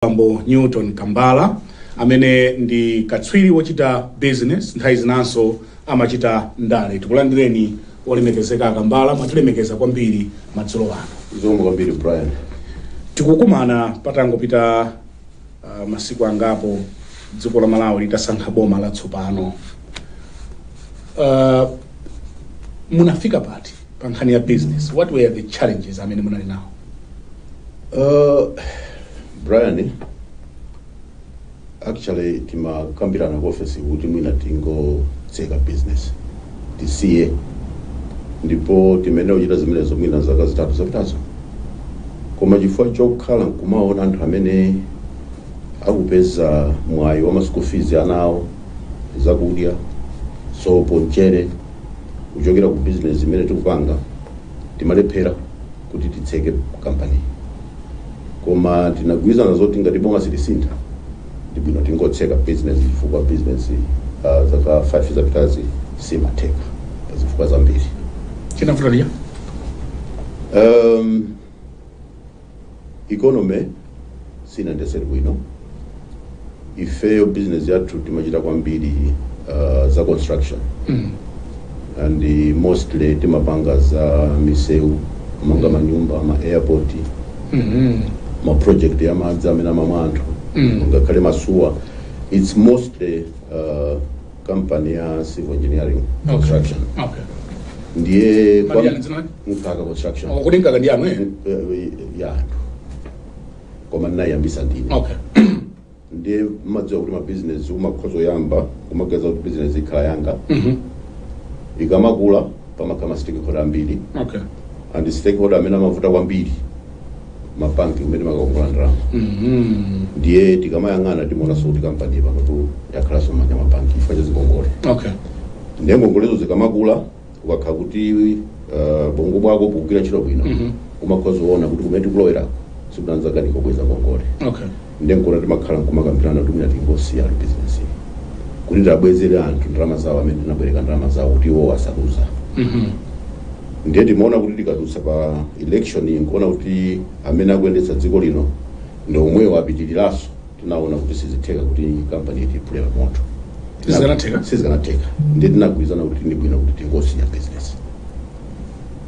Bambo Newton Kambala amene ndi katswiri wochita business nthawi zinanso amachita ndale. Tikulandireni olemekezeka Kambala, mwatilemekeza kwambiri madzulo ano. Zomwe kwambiri Brian. Tikukumana patangopita masiku angapo dziko la Malawi litasankha boma latsopano. Munafika pati pa nkhani ya business. What were the challenges amene munali nawo? Brian, actually timakambirana ku office kuti mwina tingotseka business tisiye, ndipo timene uchita zimenezo mwina zaka zitatu zapitazo, koma chifukwa chokhala nkumaona anthu amene akupeza mwayi wa school fees anawo, zakudya, sopo, mchere, kuchokera ku business imene tikupanga, timalephera kuti titseke company. Koma tinagwirizana zoti ngati boma silisintha ndibwino tingotseka business chifukwa business zaka 5 zapitazi simatheka pazifukwa zambiri. Chinavuta economy sinandeseri bwino. Ifeyo business yathu timachita kwambiri za construction. And mostly timapanga za misewu, amanga manyumba, ma airport, ma project ya madzi amene amamwa anthu, ngakhale masuwa. It's mostly company ya civil engineering construction. Okay. Ndiye kwa nkaka construction. Kodi nkaka ndi anu ya koma nayambisa ndine. Okay. Ndiye madziwa kuti ma business umakhozo yamba kumageza kuti business ikhala yanga. Ikamakula pamakama stakeholder ambiri. Okay. And the stakeholder amene amavuta kwambiri mabanki umene makakongola ndalama. Ndiye tikamayang'ana timona kuti company pamatu yakhala somanya mabanki ifaje zikongole. Okay. Ndiye ngongolezo zikamakula ukakhala kuti bongo bwako bukira chiro bwino, umakhozo ona kuti kumene tikulowera sikunanza kaniko kweza ngongole. Okay. Ndiye nkona timakhala nkumakambirana kuti mwina tingosiya business kuti ndabwezere anthu ndalama zawo amene tinabwereka ndalama zawo kuti iwo asaluza. Ndiye timaona kuti tikadutsa pa election nkuona kuti amene akuyendetsa dziko lino ndio omwe wapitiriraso, tinaona kuti sizitheka kuti company yetu iphule moto. Sizikanatheka. Ndiye tinagwirizana kuti ndi bwino kuti tingosiya business.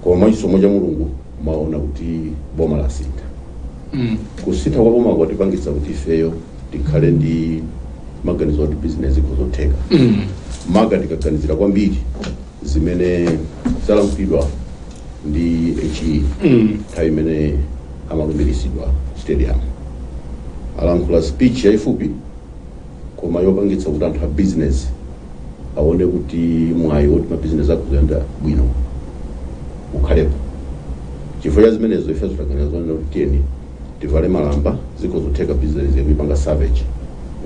Koma chisomo cha Mulungu maona kuti boma lasintha. Kusintha kwa boma kwatipangitsa kuti ifeyo tikhale ndi maganizo kuti business ikozotheka. Maga tikaganizira kwambiri zimene zalankhulidwa ndi HE nthawi imene amalumbiritsidwa stadium. Alankhula speech yayifupi koma yopangitsa kuti anthu a business aone kuti mwayi woti ma business akuzenda bwino ukhalepo. Chifukwa cha zimenezo ife titaganiza kuti tiyeni tivale malamba zikozotheka business yekuyipanga savage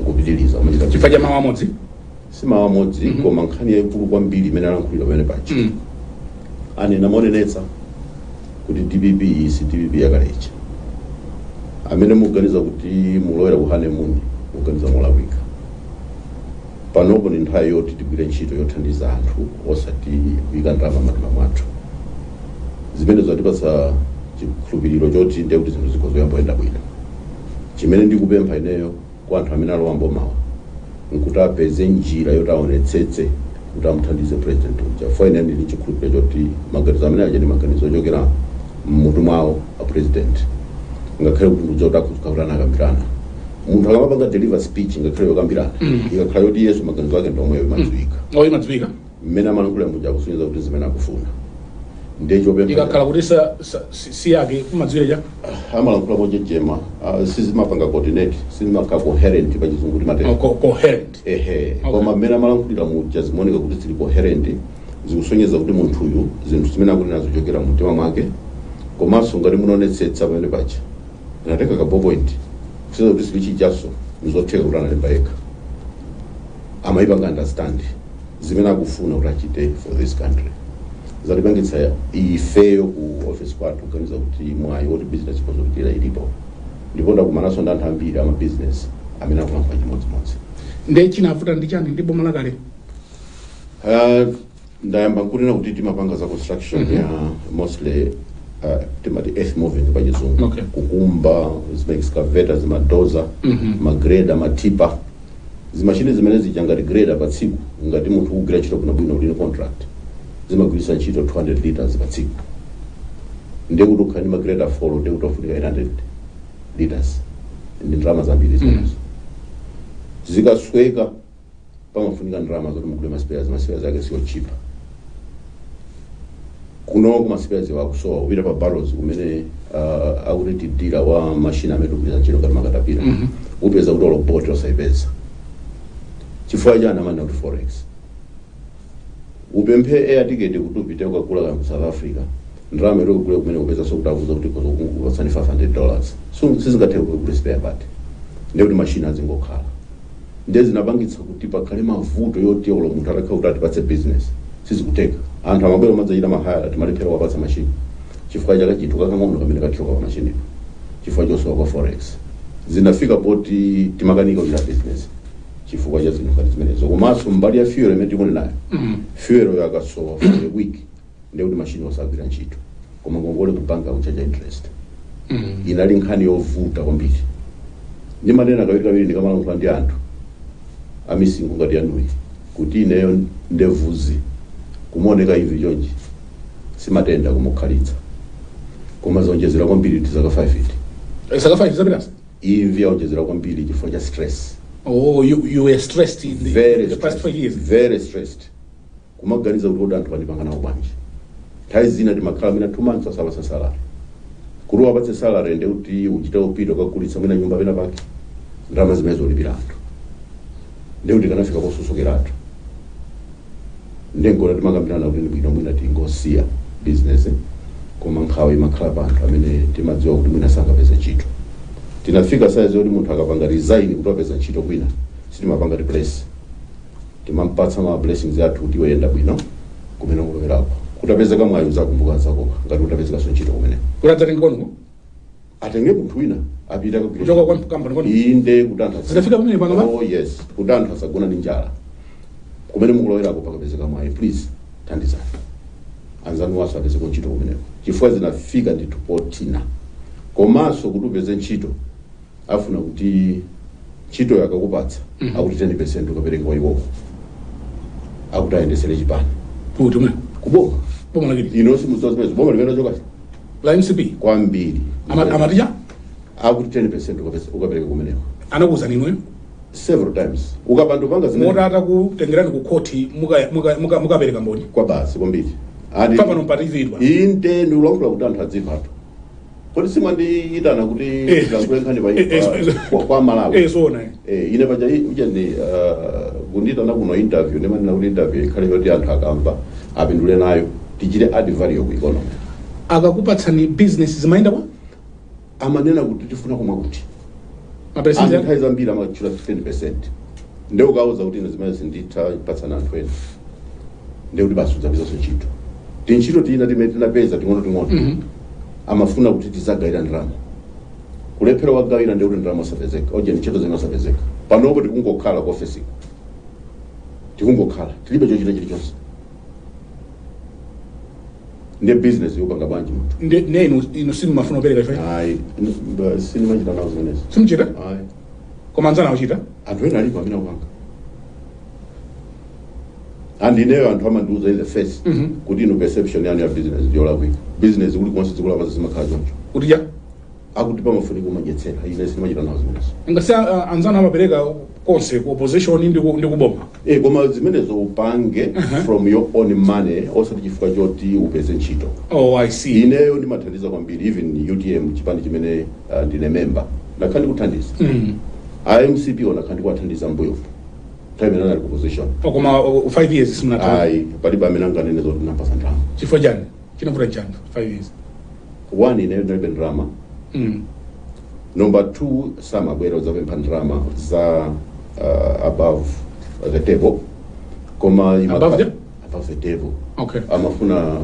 nkupitiriza. Chifukwa cha mawu amodzi? Si mawu amodzi, koma nkhani yayikulu kwambiri imene alankhulidwa pamene paja. Anena monenetsa kuti DBB si DBB yakalecha. Amene muganiza kuti mulowera ku honeymoon muganiza molawika. Panopo ndi nthawi yoti tigwire ntchito yothandiza anthu osati kuyika ndalama m'matima mwathu. Zimene zatipatsa chikhulupiriro choti ndiye kuti zinthu zikozoyamba bwino. Chimene ndikupempha ineyo kwa anthu amene alowa mbomawa nkuti apeze njira yoti aonetsetse kuti amuthandize president uja. Fo ine ndili chikhulupiriro choti maganizo amene aja ndi maganizo ochokera mmutu mwawo a president. Ngakhale kuti ndizota kukawulana akambirana. Munthu akamapanga deliver speech ngakhale yokambirana, ikakhala yoti Yesu maganizo ake ndomwe imadziwika. Imadziwika? Mmene amalankhula muja kusonyeza kuti zimene akufuna. Ndiye chopempha. Ikakhala kuti si yake kumadziwika amalankhula mochechema, sizimapanga coordinate, sizimaka coherent pa chizungu timatero. Coherent. Koma mmene amalankhulira muja zimoneka kuti zili coherent, zikusonyeza kuti munthuyu zinthu zimene akunena zochokera mumtima mwake, komanso ngati munaonetsetsa pamene paja natenga ka point kusonyeza kuti sili chijaso nizotheka kuti analemba yekha. Amayipanga understand zimene akufuna kuti achite for this country. Zatipangitsa ifeyo ku office kwathu kuganiza kuti mwayi woti business kozokutira ilipo. Ndipo ndakumanaso ndi anthu ambiri ama business amene akulankhula chimodzimodzi. Ndiye chinavuta ndi chani ndi boma lakale? Ndayamba nkunena kuti timapanga za construction ya mostly timati earth moving pachizungu. Okay. Kukumba, zima excavators, zima dozer, magreda, matipa. Zimashini zimene zichangati grader patsiku ngati munthu kugwira ntchito bwino uli contract. Zimagwirisa ntchito 200 liters patsiku. Ndekuti ukhani magreda follow ndekuti ofunika 800 liters. Ndi ndrama zambiri zimenezo. Zikasweka pamafunika ndrama zoti mugule maspares ake siyo cheaper. Kuno kuma spares wakusowa upita pa barrels kumene akuleti dealer wa machine amene kugwira ntchito ngati makatapira. Upeza kuti oloboti osaipeza. Chifukwa chana manda kuti forex. Upemphe air ticket kuti upite ukagula ku South Africa. Ndrama ero kugula kumene upeza sokutavuza kuti kuzokungu $500. So sizingathe kugula spare part. Ndekuti machine azingokhala. Ndezi nabangitsa kuti pakhale mavuto yoti olo munthu atakha kuti atipatse business. Sizikuteka. Anthu amabwera madzayita mahaya ati malephera wapatsa machine. Chifukwa chaka chithu kakang'ono kamene kathyoka pa machine. Chifukwa chosowa kwa forex. Zinafika poti timakanika kuchita business. Chifukwa cha zinthu ngati zimenezo. Komanso mbali ya fuel imene tikuli nayo. Fuel yakasowa for a week. Ndekuti machine osagwira ntchito. Koma ngongole ku banka kuchaja interest. Inali nkhani yovuta kwambiri. Ndimanena kawiri ndikamalankhula ndi anthu amisingo ngati yanuyi kuti ineyo ndevuzi kumoneka ivi chonchi simatenda kumukhalitsa koma zonjezera kwambiri tizaka 5 iti. Saka 5 zabirasa? Ivi yaonjezera kwambiri chifukwa cha stress. Oh, you were stressed in the past 5 years? Very stressed. Kumaganiza kuti anthu pandipanga nawo bwanji. Nthawi zina timakhala mina 2 months asapatsa salary. Kuruwa apatse salary ndekuti uchita upito kakulitsa mwina nyumba pena pake. Ndrama zimene zolipira anthu. Ndekuti kanafika kosusukira anthu. Ndengona timakambirana kuti ndibwino mwina tingosiya business. Koma nkhawa imakhala pa anthu amene timadziwa kuti mwina sangapeze ntchito. Tinafika size yoti munthu akapanga resign kuti apeza ntchito kwina. Sitimapanga replace. Timampatsa ma blessings athu kuti oyenda bwino kumene ulowerako. Kutapezeka mwayo zakumbuka zakoka ngati utapezeka ntchito kumene. Kutatenga kono? Atenge munthu wina apita kugwira. Kuchoka kwa kampani kono? Inde kutantha. Zitafika pamene panga? Oh yes, kutantha sagona ndi njala. Kumene mukulowerako pakapezeka mwayo, please thandizani. Anzanu waso apeze ntchito kumeneko. Chifukwa zinafika ndi tupotina. Komanso kuti upeze ntchito afuna kuti ntchito yakakupatsa akuti 10% ukapereka kwa iwo. Akuti ayendesere chipani. Kuti mwe? Kuboma. Boma lakini? Inosi musazipezo. Boma limene choka? La MCP? Kwambiri. Amatija? Akuti 10% ukapereka kumeneko. Anakuza nimwe? Several times. Ukabantu panga zimene. Motata kutengerani ku court mukapereka mboni? Kwa basi kwambiri. Papa nompatizidwa. Inde ndulangula kuti anthu adzimvato. Kodi simandiyitana kuti ngakulenkhani kwa Malawi. Sona. Ine paja ujende kunditana kuno interview nemanena kuti interview ikhale yoti anthu akamva apindule nayo tichite add value ku economy. Akakupatsani business zimayenda kwa? Amanena kuti tifuna kumwa kuti. Mapercent ya zambiri amachula 10%. Ndeo kauza kuti ine zimene sinditha ipatsana anthu ena. Ndeo kuti basudza bizo ntchito. Tinchito tina tinapeza ting'ono. Amafuna kuti tizagaira ndrama. Kulephera wagawira ndeo kuti ndrama osapezeka. Oje ntchito zina osapezeka. Panopo tikungokhala ku office. Tikungokhala. Tilibe chochita chilichonse. Ndi business yopanga banji munthu. Nenu inosimu mafuna opereka ife? Ayi, sinimachita nawo zimenezo. Simuchita? Ayi. Koma anzana uchita? Anthu ena alipo amene akupanga. And ineyo anthu amandiuza in the face kuti ino perception yanu ya business ndiyolakwika. Business uli konse zikulapa zimakhala choncho. Kuti ya? Akuti pamafunika kumanyetsera. Ine sinimachita nawo zimenezo. Ngasi anzana amapereka konse ku opposition ndi kuboma. Koma zimenezo upange from your own money osati chifukwa choti upeze ntchito. Oh, I see. Ineyo ndimathandiza kwambiri even UTM chipani chimene ndine member. Nakhandi kuthandiza. IMCP ona khandi kwathandiza mbuyo. Time nana ku position. Koma 5 years simunatha. Ayi, palibe amene anganene zoti napasa ndrama. Chifukwa chani? Chinavuta chani 5 years. One ineyo ndalibe ndrama. Number 2, samabwera zapempha ndrama za above the table. Koma above the table. Okay. Amafuna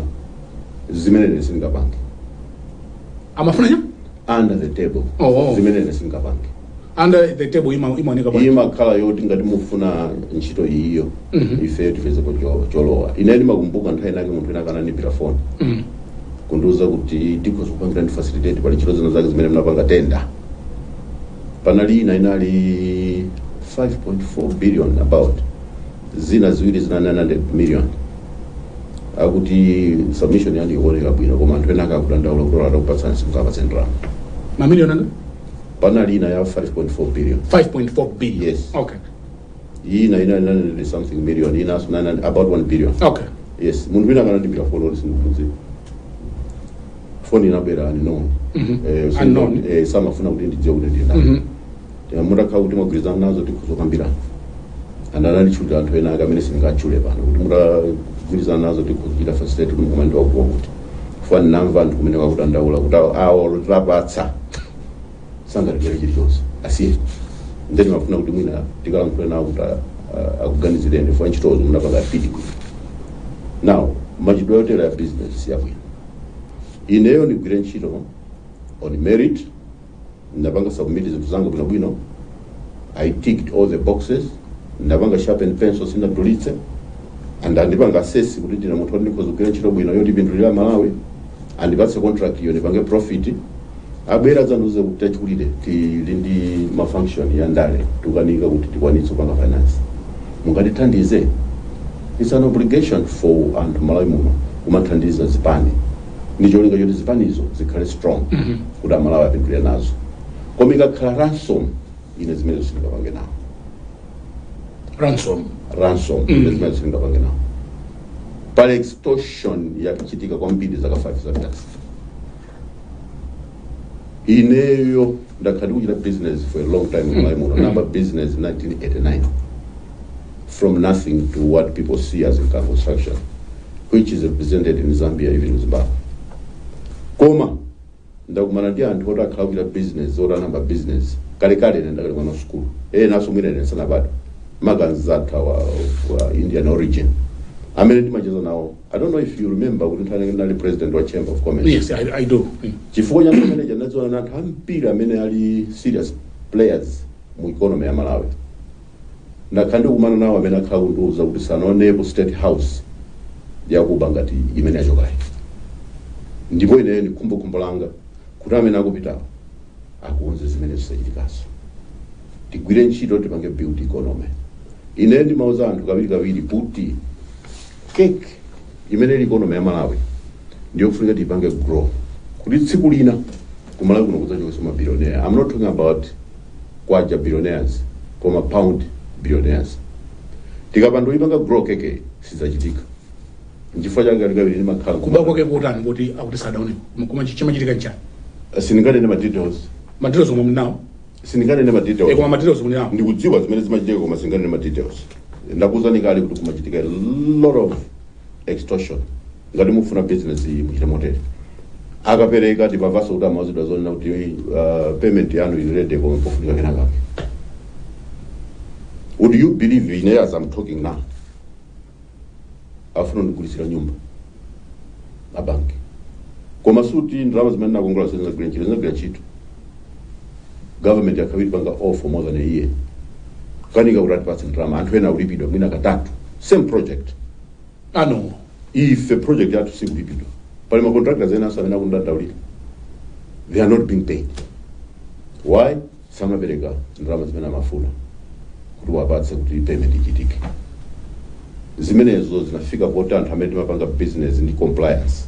zimene singabanki. Amafuna ya? Under the table. Zimene singabanki. Under the table imaoneka bwanji. Imakhala yoti ngati mufuna ntchito iyo. Ife tifeze ko cholowa. Ine ndimakumbuka nthawi nake munthu ena kananipira phone. kunduza kuti tikhoza kupangira ndi facilitate pali ntchito zina zake zimene mnapanga tenda. Panali ina inali 5.4 billion about, zina ziwiri zina 900 million. Akuti submission yani iwoneka bwino koma anthu ena akakudandaula kuti atakupatsani simukapatse ndalama. Mamiliyoni anga? Panali ina ya 5.4 billion. 5.4 billion. Yes. Okay. Ina 900 something million, ina about 1 billion. Okay. Yes, mundu wina kanandipira phone ori sindufunzi. Phone inabera no. Unknown. Samafuna kuti ndidziwe kuti ndina. Muraka kuti magwirizana nazo tikuzokambira. Andana ndichuda anthu ena akamene singachule pano kuti muragwirizana nazo tikuchita facilitate kuti mukomando wakuwa kuti fani namva anthu kumene kwakudandaula kuti awo lapatsa sangalegera chilichonse asiye. Ndeni mafuna kuti mwina tikalankhula nawo kuti akuganizireni fwa ntchitozo munapanga pidi kwina. Now, machidwe yotera ya business yabwino. Ineyo ndigwire ntchito on merit, ndapanga submit zinthu zangu bwinobwino. I ticked all the boxes, ndapanga sharpen pencil sinadulitse, and ndipanga assess kuti ndina munthu ndikhoza kugwira ntchito bwino yotipindulira Malawi, andipatse contract iyo ndipange profit. Abwera zanduze kuti tachikulire tili ndi mafunction ya ndale tukanika kuti tikwanitse kupanga finance. Mungatithandize. It's an obligation for and Malawi muno kumathandiza zipani. Nicholinga choti zipani izo zikhale strong kuti Malawi apindulire nazo. Koma ikakhala ransom ine zimene singapange nawo. Ransom ine zimene singapange nawo. Pali extortion yakuchitika kwambiri zaka 5 zapitazi. Ineyo ndakhali kuchita business for a long time in Malawi muno. Number business in 1989. From nothing to what people see as car construction, which is represented in Zambia, even in Zimbabwe. Koma, ndakumana ndi anthu oti akhala business, oti anamba business, kale ndakali mwana school. Naso mwina nesana bado. Maganzata wa Indian origin. Amene ndimacheza nawo. I don't know if you remember kuti nthawi president wa Chamber of Commerce. Yes, I do. Chifukwa cha manager ndadziona na anthu ambiri amene ali serious players mu economy ya Malawi. Nakandi kumana nawo amene akhala kundiuza kuti sanonepo state house yakuba ngati imene yachokayi. Ndipo ine ni kumbukumbu langa kuti amene akupitawo akuunze zimene zisachitikaso. Tigwire ntchito tipange build economy. Ine ndimauza anthu kawiri kuti cake imene economy ya Malawi ndiyo kufunika tipange grow. Kuti tsiku lina ku Malawi kuno kudzachoka mabillionaire. I'm not talking about kwacha billionaires koma pound billionaires. Tikapando ipanga grow keke sizachitika. Njifanya ngakabiri ni makhala. Kuba kwake kutani kuti akutisadaone. Koma chimachitika nchani? Siningane ne details. Details omwe mnawo. Siningane ne details. Koma details omwe nawo. Ndikudziwa zimene zimachitika koma singane ne details. Ndakuzani kale kuti kumachitika a lot of extortion. Ngati mufuna business muchite motel. Akapereka tipavasa kuti amazidwa zona kuti payment yanu ilete koma pofunika kenaka. Would you believe in as I'm talking now? Afuna ndikulisira nyumba na banki. Koma suti ndalama zimene nakongola senza green chito. Government yakabiri panga off for more than a year. Kanika urati pasi ndalama anthu ena ulipidwa mwina katatu. Same project. No. If a project yatu si ulipidwa. Pali ma contractors ena samena kundata ulipidwa. They are not being paid. Why? Sama bereka ndalama zimene mafuna. Kuwapatsa kuti payment ichitike. Zimenezo zinafika kwa anthu amene mapanga business ndi compliance.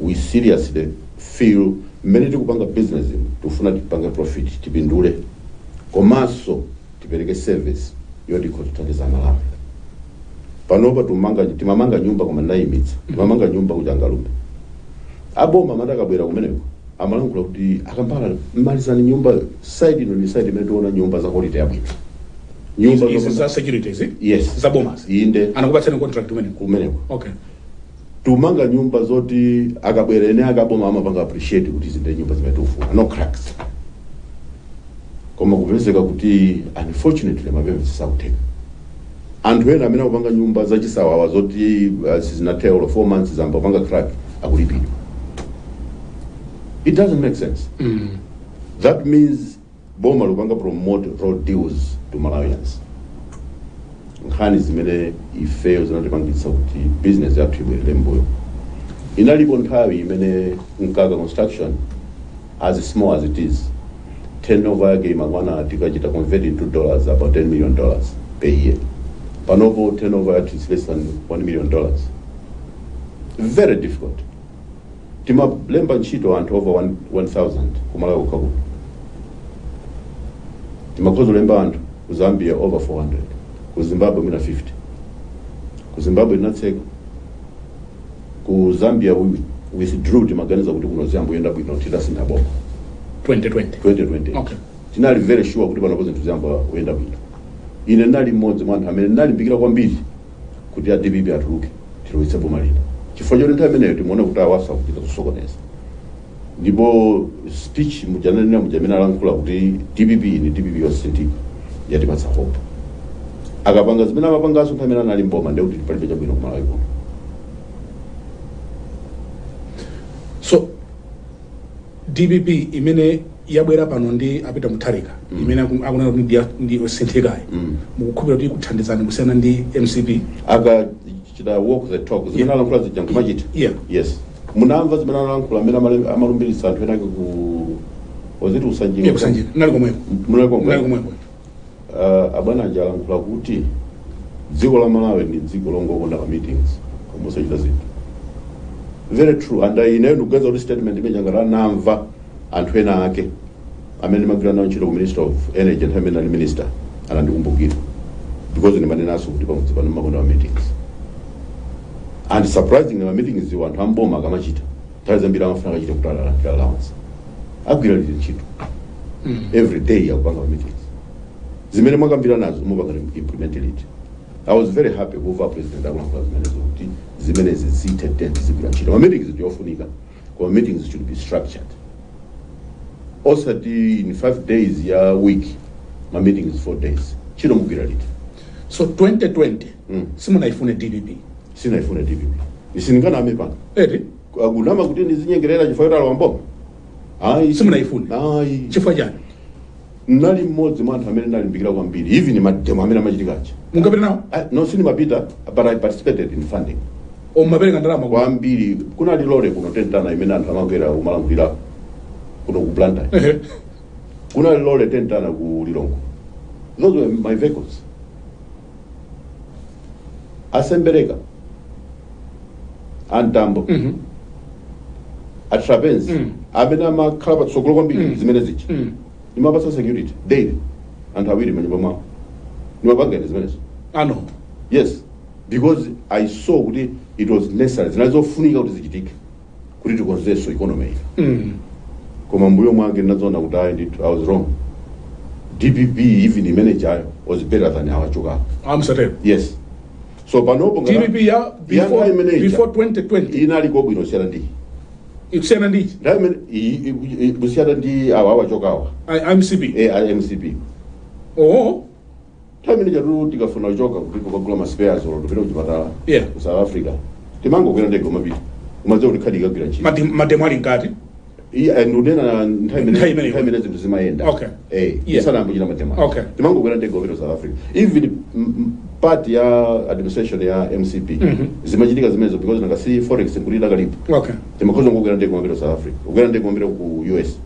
We seriously feel many tikupanga business tufuna tipanga profit tipindule. Komanso tipereke service yoti kuthandiza Malawi. Panopa timamanga nyumba koma ndayimitsa. Timamanga nyumba kujangalume. Aboma matakabwera kumeneko. Amalankhula kuti akambala malizani nyumba side ino ni side imene tiona nyumba za quality yabwino. Nyumba za security is it? Yes. Za bomas. Inde. Anakupatsani contract kumeneko. Okay. Tumanga nyumba zoti akabwera ene akaboma amapanga appreciate kuti zinde nyumba zimetufuna. No cracks. Koma kupezeka kuti unfortunately mapembe sisakuteka. Anthu ena amene akupanga nyumba zachisawawa zoti sizinatero 4 months zamba panga crack akulipidwa. It doesn't make sense. That means boma lupanga promote road deals to Malawians. Nkhani zimene ifeyo zinatipangitsa kuti business yathu ibwerere mbuyo. inalipo nthawi imene Mkaka construction, as small as it is, turnover yake imangwana tikachita convert into dollars about $10 million per year. Panovo turnover yake is less than $1 million. Very difficult. Tima lemba nchito and over 1,000 kumala ukabu. Tima kozo lemba and Zambia over 400. Ku Zimbabwe mina 50. Ku Zimbabwe inatseka. Ku Zambia we withdrew timaganiza kuti kuno Zambia yenda bwino titasi ndaboko. 2020. Okay. Tinali very sure kuti pano kozinthu Zambia yenda bwino. Ine nali mmodzi mwa anthu amene nali mbikira kwambiri kuti ya DBB atuluke tilowetse boma lina. Chifukwa choti nthawi imeneyo timaona kuti awasa kuchita kusokoneza. Ndipo speech mujamene alankhula kuti DBB ni DBB yosinthika yatipatsa hope. Akapanga zimene amapanganso nthawi imene anali mboma ndiye kuti palibe chabwino kumalawi kuno. So DBB imene yabwera pano ndi apita mutharika imene akunena kuti ndi yosinthikayi mukukhulupirira kuti ikuthandizani kusiyana ndi MCP chita walk the talk zimene alankhula zijangu machita. Yes. Munamva zimene alankhula amene amalumbirisa anthu enake ku oziti usanjika. Kusanjika. Nali komweko. Abwana anja alankhula kuti dziko la Malawi ndi dziko longokonda pa meetings komosachita zinthu. Very true. And inayo ndikugaza kuti statement imene changara namva anthu ena ake amene magwira nawo ntchito ku Minister of Energy nthawi imene ali minister anandikumbukira because ndimanenaso kuti pamudzi pano makonda pa meetings. And surprisingly, my meetings you want amboma akamachita. Tazambira amafuna kachita kuti alandira allowance. Agwira liti ntchito. Every day akupanga meetings. Zimene mwakambira nazo mupanga implement it. I was very happy over President Agulankhula zimene zokuti zimene zizitete zigwira ntchito. My meetings ziyofunika. Kwa meetings should be structured. Also in 5 days ya week, my meeting is 4 days. Chino mugwira liti. So 2020, simunaifune DBB. Sinaifune DBB. Isiningana amepanga. Agunama kuti ndizinyengerera chifukwa kuti alawamboma. Simunaifune. Chifukwa chani? Nali mmodzi mwa anthu amene nali mbikira kwambiri. Even mademo amene amachitikacha. Mungapita nawo? No, sinimapita, but I participated in funding. Mapereka ndalama kwambiri. Kunali lole kuno tentana imene anthu amakwera umalangulira kuno ku Blantyre. Kunali lole tentana ku Lilongwe. Those were my vehicles. Asembereka. Antambo. Atrapenzi. Amene amakhala patsogolo kwambiri zimene zichi. Nimapasa security daily and awiri manyumba mwawo. Nimapanga zimene. No. Yes, because I saw kuti it was necessary. Zinazofunika kuti zichitike kuti tikonzeso economy. Koma mbuyo mwange ndinazoona kuti I was wrong. DBB even the manager was better than our choka. I'm certain. Yes. So panopo DBB before 2020 inali ko bwino siyana ndi. Ikusiyana ndi. Busiyana ndi awa chokawa. MCP. MCP. Oh. Time njatu tikafuna uchoka kuti kugula ma spares or kupita kuchipatala. Ku South Africa. Timango kwenda ndege mabiri. Umaze kuti khadi ikagwira ntchito. Mademo ali ngati. Nudena nthawi zinthu zimayenda. Okay. Sana mbujira matema. Okay. Timango kwenda ndege kupita South Africa. Even part ya administration ya MCP zimachitika zimezo because nakasi forex kulida kalipo. Okay. Timakozo ngokwenda ndege kupita South Africa. Ukwenda ndege kupita ku US.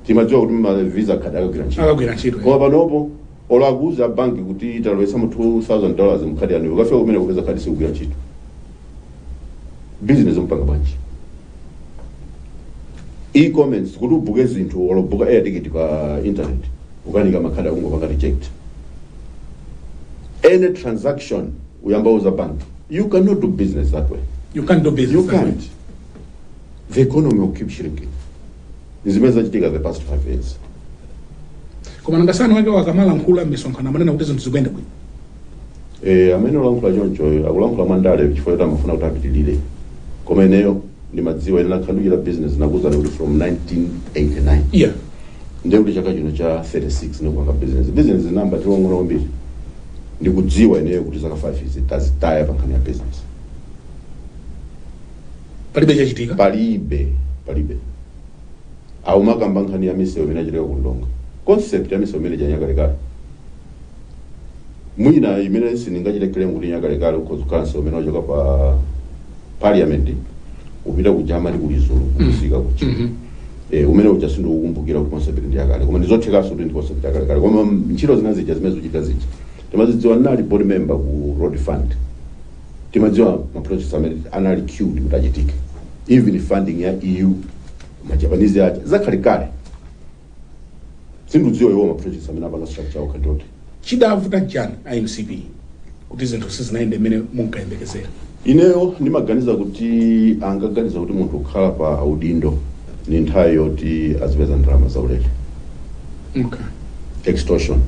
Timajua kuti ma visa card akagwira ntchito. Kwa panopo olaguza banki kuti italowesa mu $2,000 mkhadi yanu ukafika kumene kupeza khadi sikugwira ntchito. Business mpanga banchi. E-commerce kuti ubuke zinthu olobuka air ticket kwa internet ukanika makhadi akungopanga reject. Any transaction uyamba uza bank, you cannot do business that way. You can't do business. You can't. The economy will keep shrinking. Nizimeza chitika the past 5 years. Koma nangasana wake wakamala nkhula misonkhana manena kuti zinthu zikuyenda bwino. Amene olankhula choncho akulankhula mandale chifukwa kuti amafuna kuti apitilire. Koma ineyo ndimadziwa ine nakhandukira business nakuza kuti from 1989. Ndiye kuti chaka chino cha 36 nokupanga business number tiwongona kwambiri. Ndikudziwa ineyo kuti zaka 5 izi tazitaya pa nkhani ya business. Palibe chachitika? Palibe. Aumakamba nkhani ya misewu imene achiteka kundonga. Concept ya misewu imene janyakalekale. Mwina imene siningachite claim kuti nyakalekale ukhoza ukhanso umene wachoka pa parliament upita ku Germany kulizulu kusika kuchi umene uchasindu ukumbukira kuti concept ndi yakale koma ndizothekaso kuti ndi concept yakale kale koma ntchito zina zija zimene zochita zija timazidziwa nali board member ku road fund timadziwa ma projects amene anali queued kuti achitike even funding ya EU ma Japanese aja zakhalikale sindudziwa iwo ma projects amene apanga structure okhandoti chidavuta chani IMCP kuti zinthu sizinaende mmene munkayembekezera. Ineyo ndimaganiza kuti angaganiza kuti munthu kukhala pa udindo ni nthawi yoti azipeza ndalama zaulere. Okay. Extortion.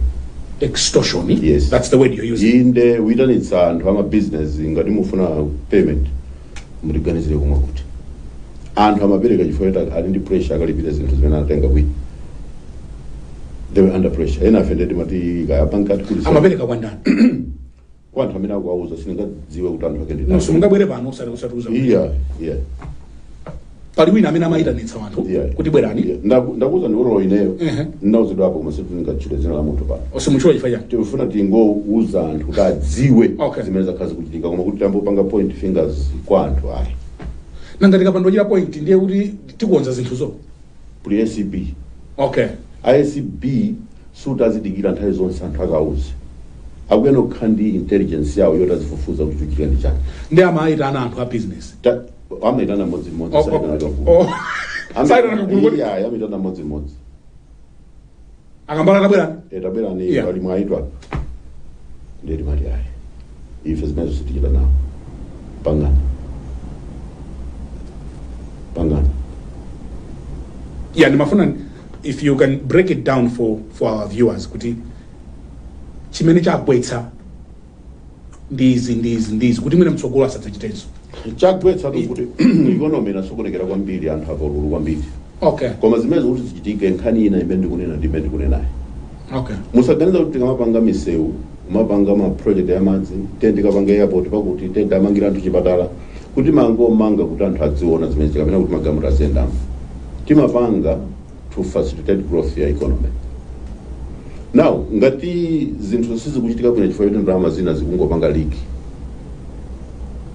Extortion? Yes. That's the word you're using. Inde witanitsa anthu ama business ngati mufuna payment muliganizire kumwe kuti anthu amapereka chifukwa ali ndi pressure akalipira zinthu zimene anatenga bwino. They were under pressure. Ena afended mati kayapankati kuli. Amapereka kwa ndani. Kwa anthu amene akuwauza singadziwe kuti anthu akendi. No, sungabwere pano usatuza. Yeah. Pali wina amene amayitanitsa anthu kuti bwerani. Ndakuza ndi rolo ineyo. Ndinawuzidwa apo koma sindingachule dzina la munthu pano. Osimuchula chifukwa chani? Tifuna tingoуza anthu kuti adziwe zimene zakhazi kuchitika koma kuti tambopanga point fingers kwa anthu ayi. Nanga tikapandojira point ndiye kuti tikuonza zinthuzo. Kuli ACB. Okay. ICB sutazidikira nthawi zonse anthu akauze. Akuyeno khandi intelligence yawo yotazifufuza kuti kuchitika ndi chani. Ndi amaitana anthu a business. Amaitana modzi Yeah, amaitana modzi. Akambala tabwera? Tabwerani ali mwaitwa. Ndeli mali ayi. Ife zimene zitichita nawo. Pangana. Yeah, ndimafuna if you can break it down for our viewers kuti chimene chagwetsa ndizi kuti mwene mtsogolo asadzachitenso. Chagwetsa kuti economy inasokonekera kwambiri anthu apaululu kwambiri. Okay. Koma zimene kuti zichitike nkhani ina imene ndikunena. Okay. Musaganiza kuti tingamapanga misewu, umapanga ma project ya madzi, tikapanga airport pakuti amangira anthu chipatala kuti manga kuti anthu adziona zimene zikamena kuti magamu aziyenda. Timapanga to facilitate growth ya economy. Now, ngati zinthu sizikuchitika bwino chifukwa kuti ndalama zina zikungopanga leak.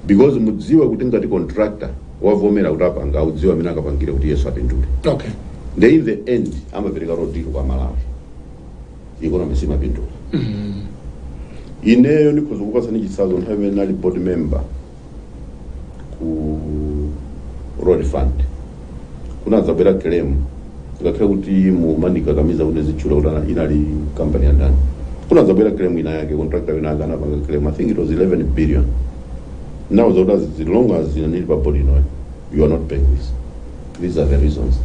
Because mudziwa kuti ngati contractor wavomera kuti apanga udziwa amene akapangire kuti yesu apindule. Okay. Then in the end amapereka road kwa Malawi. Economy simapindula. Ineyo ndikhoza kupasa ni chisazo nthawi imene nali board member ku road fund. Kunadzabwera claim ngakhale kuti mumanika kamiza kuti zichula kuti inali company ya ndani. Kunadzabwera claim ina yake contractor wina akanapanga claim. I think it was 11 billion. Now as long as you need body you are not paying this. These are the reasons.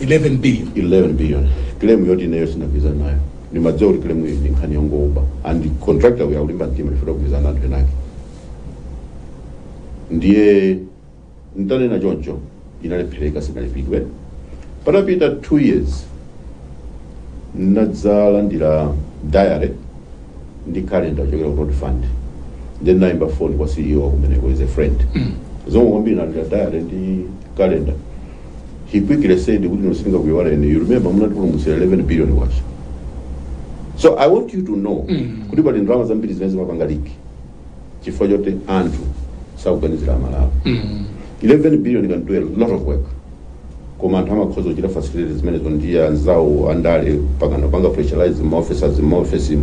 11 billion. 11 billion. Claim yoti nayo sinakiza nayo. Ni majority claim ni nkhani yongoba and the contractor we ulimba ntima ifuna kubiza nantu enake. Ndiye ntane na jonjo inalepeleka sinalipidwe. Patapita 2 years nadzalandira diary ndi calendar chokera road fund. Then number 4 kwa CEO kumeneko is a friend. Zomwe kwambiri na diary ndi calendar. He quickly said kuti nosinga kuiwala ene you remember munatipulumutsa 11 billion kwacha. So I want you to know kuti pali ndalama zambiri zimene zimapanga leak chifukwa choti anthu sakuganizira Malawi. 11 billion can do a lot of work. Koma anthu amakhoza kuchita facilities zimene zondiya anzawo andale panga pressurize ma office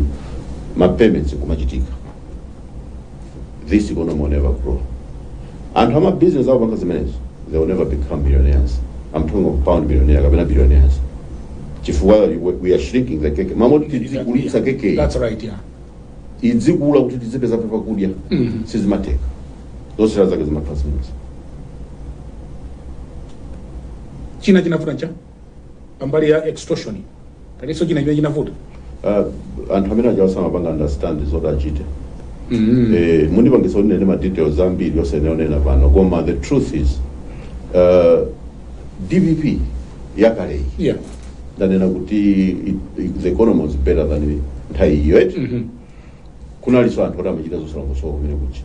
ma payments kumachitika. This economy will never grow. And how much business are they will never become billionaires. I'm talking of pound billionaires, billionaires. We are shrinking the cake. That's right, yeah. It's zikula kuti tizipeza pepa kudya. Sizimateka. Those are the transmitters. China chinavuta pambali ya extortion. Kaliso China chinavuta. Anthu amene ajawa samapanga understand zoti achite. Munipangisa kuti nene ma details ambiri yose neonena pano koma the truth is DVP yakale ndanena kuti the economy was better than nthawi yet kunaliso anthu kuti amachita zosalongosoka kumene kuchi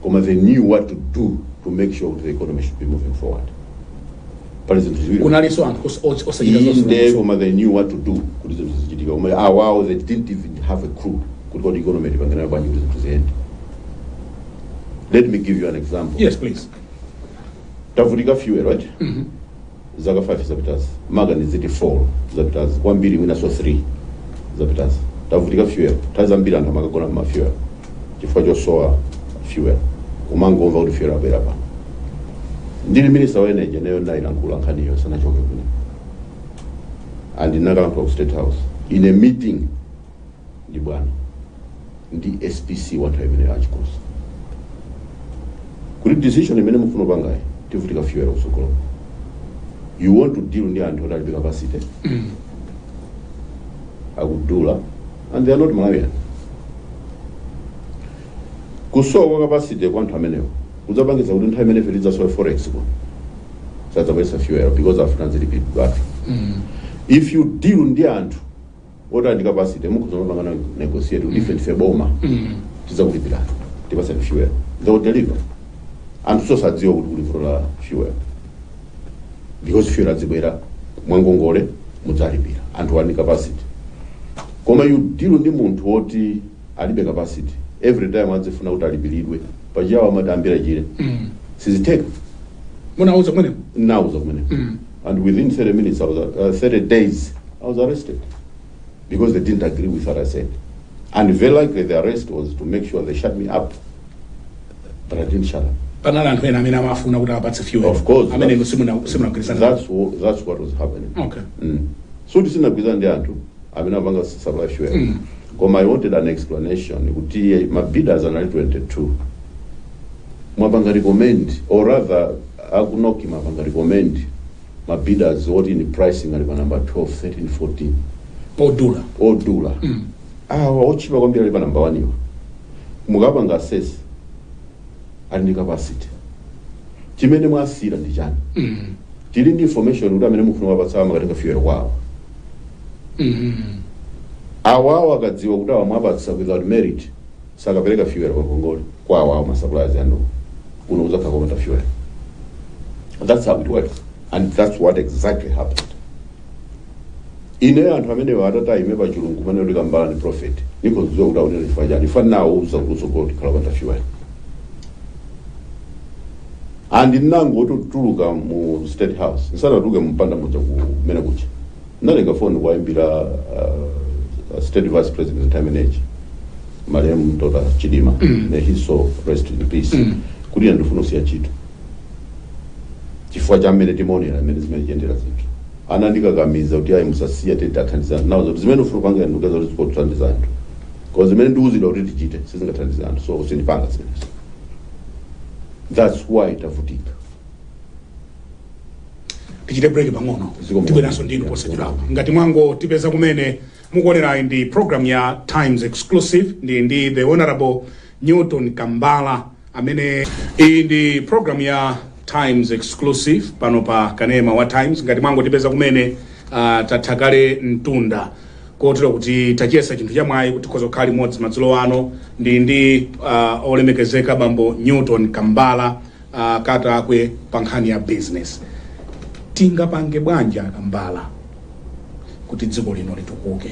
koma they knew what to do to make sure the economy should be moving forward. Kunaliso anthu osachita zosalongosoka koma they knew what to do kuti zinthu zichitika koma wow they didn't even have a clue. Let me give you an example. Yes, please. tavutika fuel right zaka 5 zapitazi maga ni ziti 4 zapitazi kwambiri mwina so 3 zapitazi tavutika fuel tazambira anthu amakagona ma fuel chifukwa chosowa fuel umangomva kuti fuel abwera pa ndili minister wa energy nayo ndayilankhula nkhaniyo sanachoke kuno and ndinakalankhula ku State House in a meeting ndi bwana ndi SPC wa nthawi imene achikosa kuti decision imene mufuna pangayi tivutika fuel usokolo you want to deal ndi anthu otali big capacity akudula and they are not Malawian kusowa capacity kwa anthu amenewo uzapangiza kuti nthawi imene feliza so forex ko sadzabwesa fuel because afuna zili big battery if you deal ndi anthu otali ndi capacity mukuzopanga negotiate with different fe boma tizakulipira tipasa fuel they will deliver and so sadziwa kuti kulipira fuel because fuel azibwera mwangongole mudzalipira anthu ali capacity koma you deal ndi munthu woti alibe capacity every time azifuna kuti alipiridwe pajawa madambira chire siziteka munauza kumene nauza kumene and within 30 minutes I was 30 days I was arrested because they didn't agree with what I said and very likely the arrest was to make sure they shut me up but I didn't shut up. Panala anthu ena amene amafuna kuti apatse fuel. Of course. Amene simunagwirizana. That's what was happening. Okay. So tisinagwirizana ndi anthu amene amanga supply fuel. Koma I wanted an explanation kuti my bidders are 22. Mwapanga recommend or rather akunoki mapanga recommend my bidders what in the pricing ali pa number 12, 13, 14. Odula. Ochipa kwambiri ali pa number 1 iwa. Mukapanga assess and capacity chimene mwasira ndi chani tili ndi information kuti amene mufuna wapatsa makatenga fuel kwawo awawo akadziwa kuti awa mwapatsa without merit sakapereka fuel kwa Ngongole kwa awawo ma suppliers anu kuno uzakhakomata fuel. That's how it works and that's what exactly happened. Ine anthu amene watata imeba chilungu pamene ndi kambala ni prophet niko zizo kuti aone lifanya ifana nawo uzakuzokoti kalapata fuel. And nango tuluka mu State House nsana tuluke mpanda moja kumene kucha ndalenga phone kwa imbira State Vice President time age Mariam Mtoda Chidima ne hiso rest in peace kuti ndifuna usiya chito chifukwa cha mmene timonera mmene zimene jendera zinthu anandikakamiza kuti ayi musasiya tethathandizana nawo zoti zimene ufuna panga ndikeza kuti zikothandizana anthu because zimene ndiuzidwa kuti tichite sizingathandizana anthu so usindipanga zimene. That's why tavutika. Tichite break pang'ono. Tibweranso ndinu posachedwapa. Ngati mwango tipeza kumene mukuonera ndi program ya Times Exclusive ndi the Honorable Newton Kambala amene ndi program ya Times Exclusive pano pa kanema wa Times. Ngati mwango tipeza kumene tathakale mtunda kotero kuti tachiyesa chinthu chamwayi kuti kozokhala limodzi madzulo ano ndi olemekezeka bambo Newton Kambala kata akwe pa nkhani ya business. Tingapange bwanja Kambala kuti dziko lino litukuke.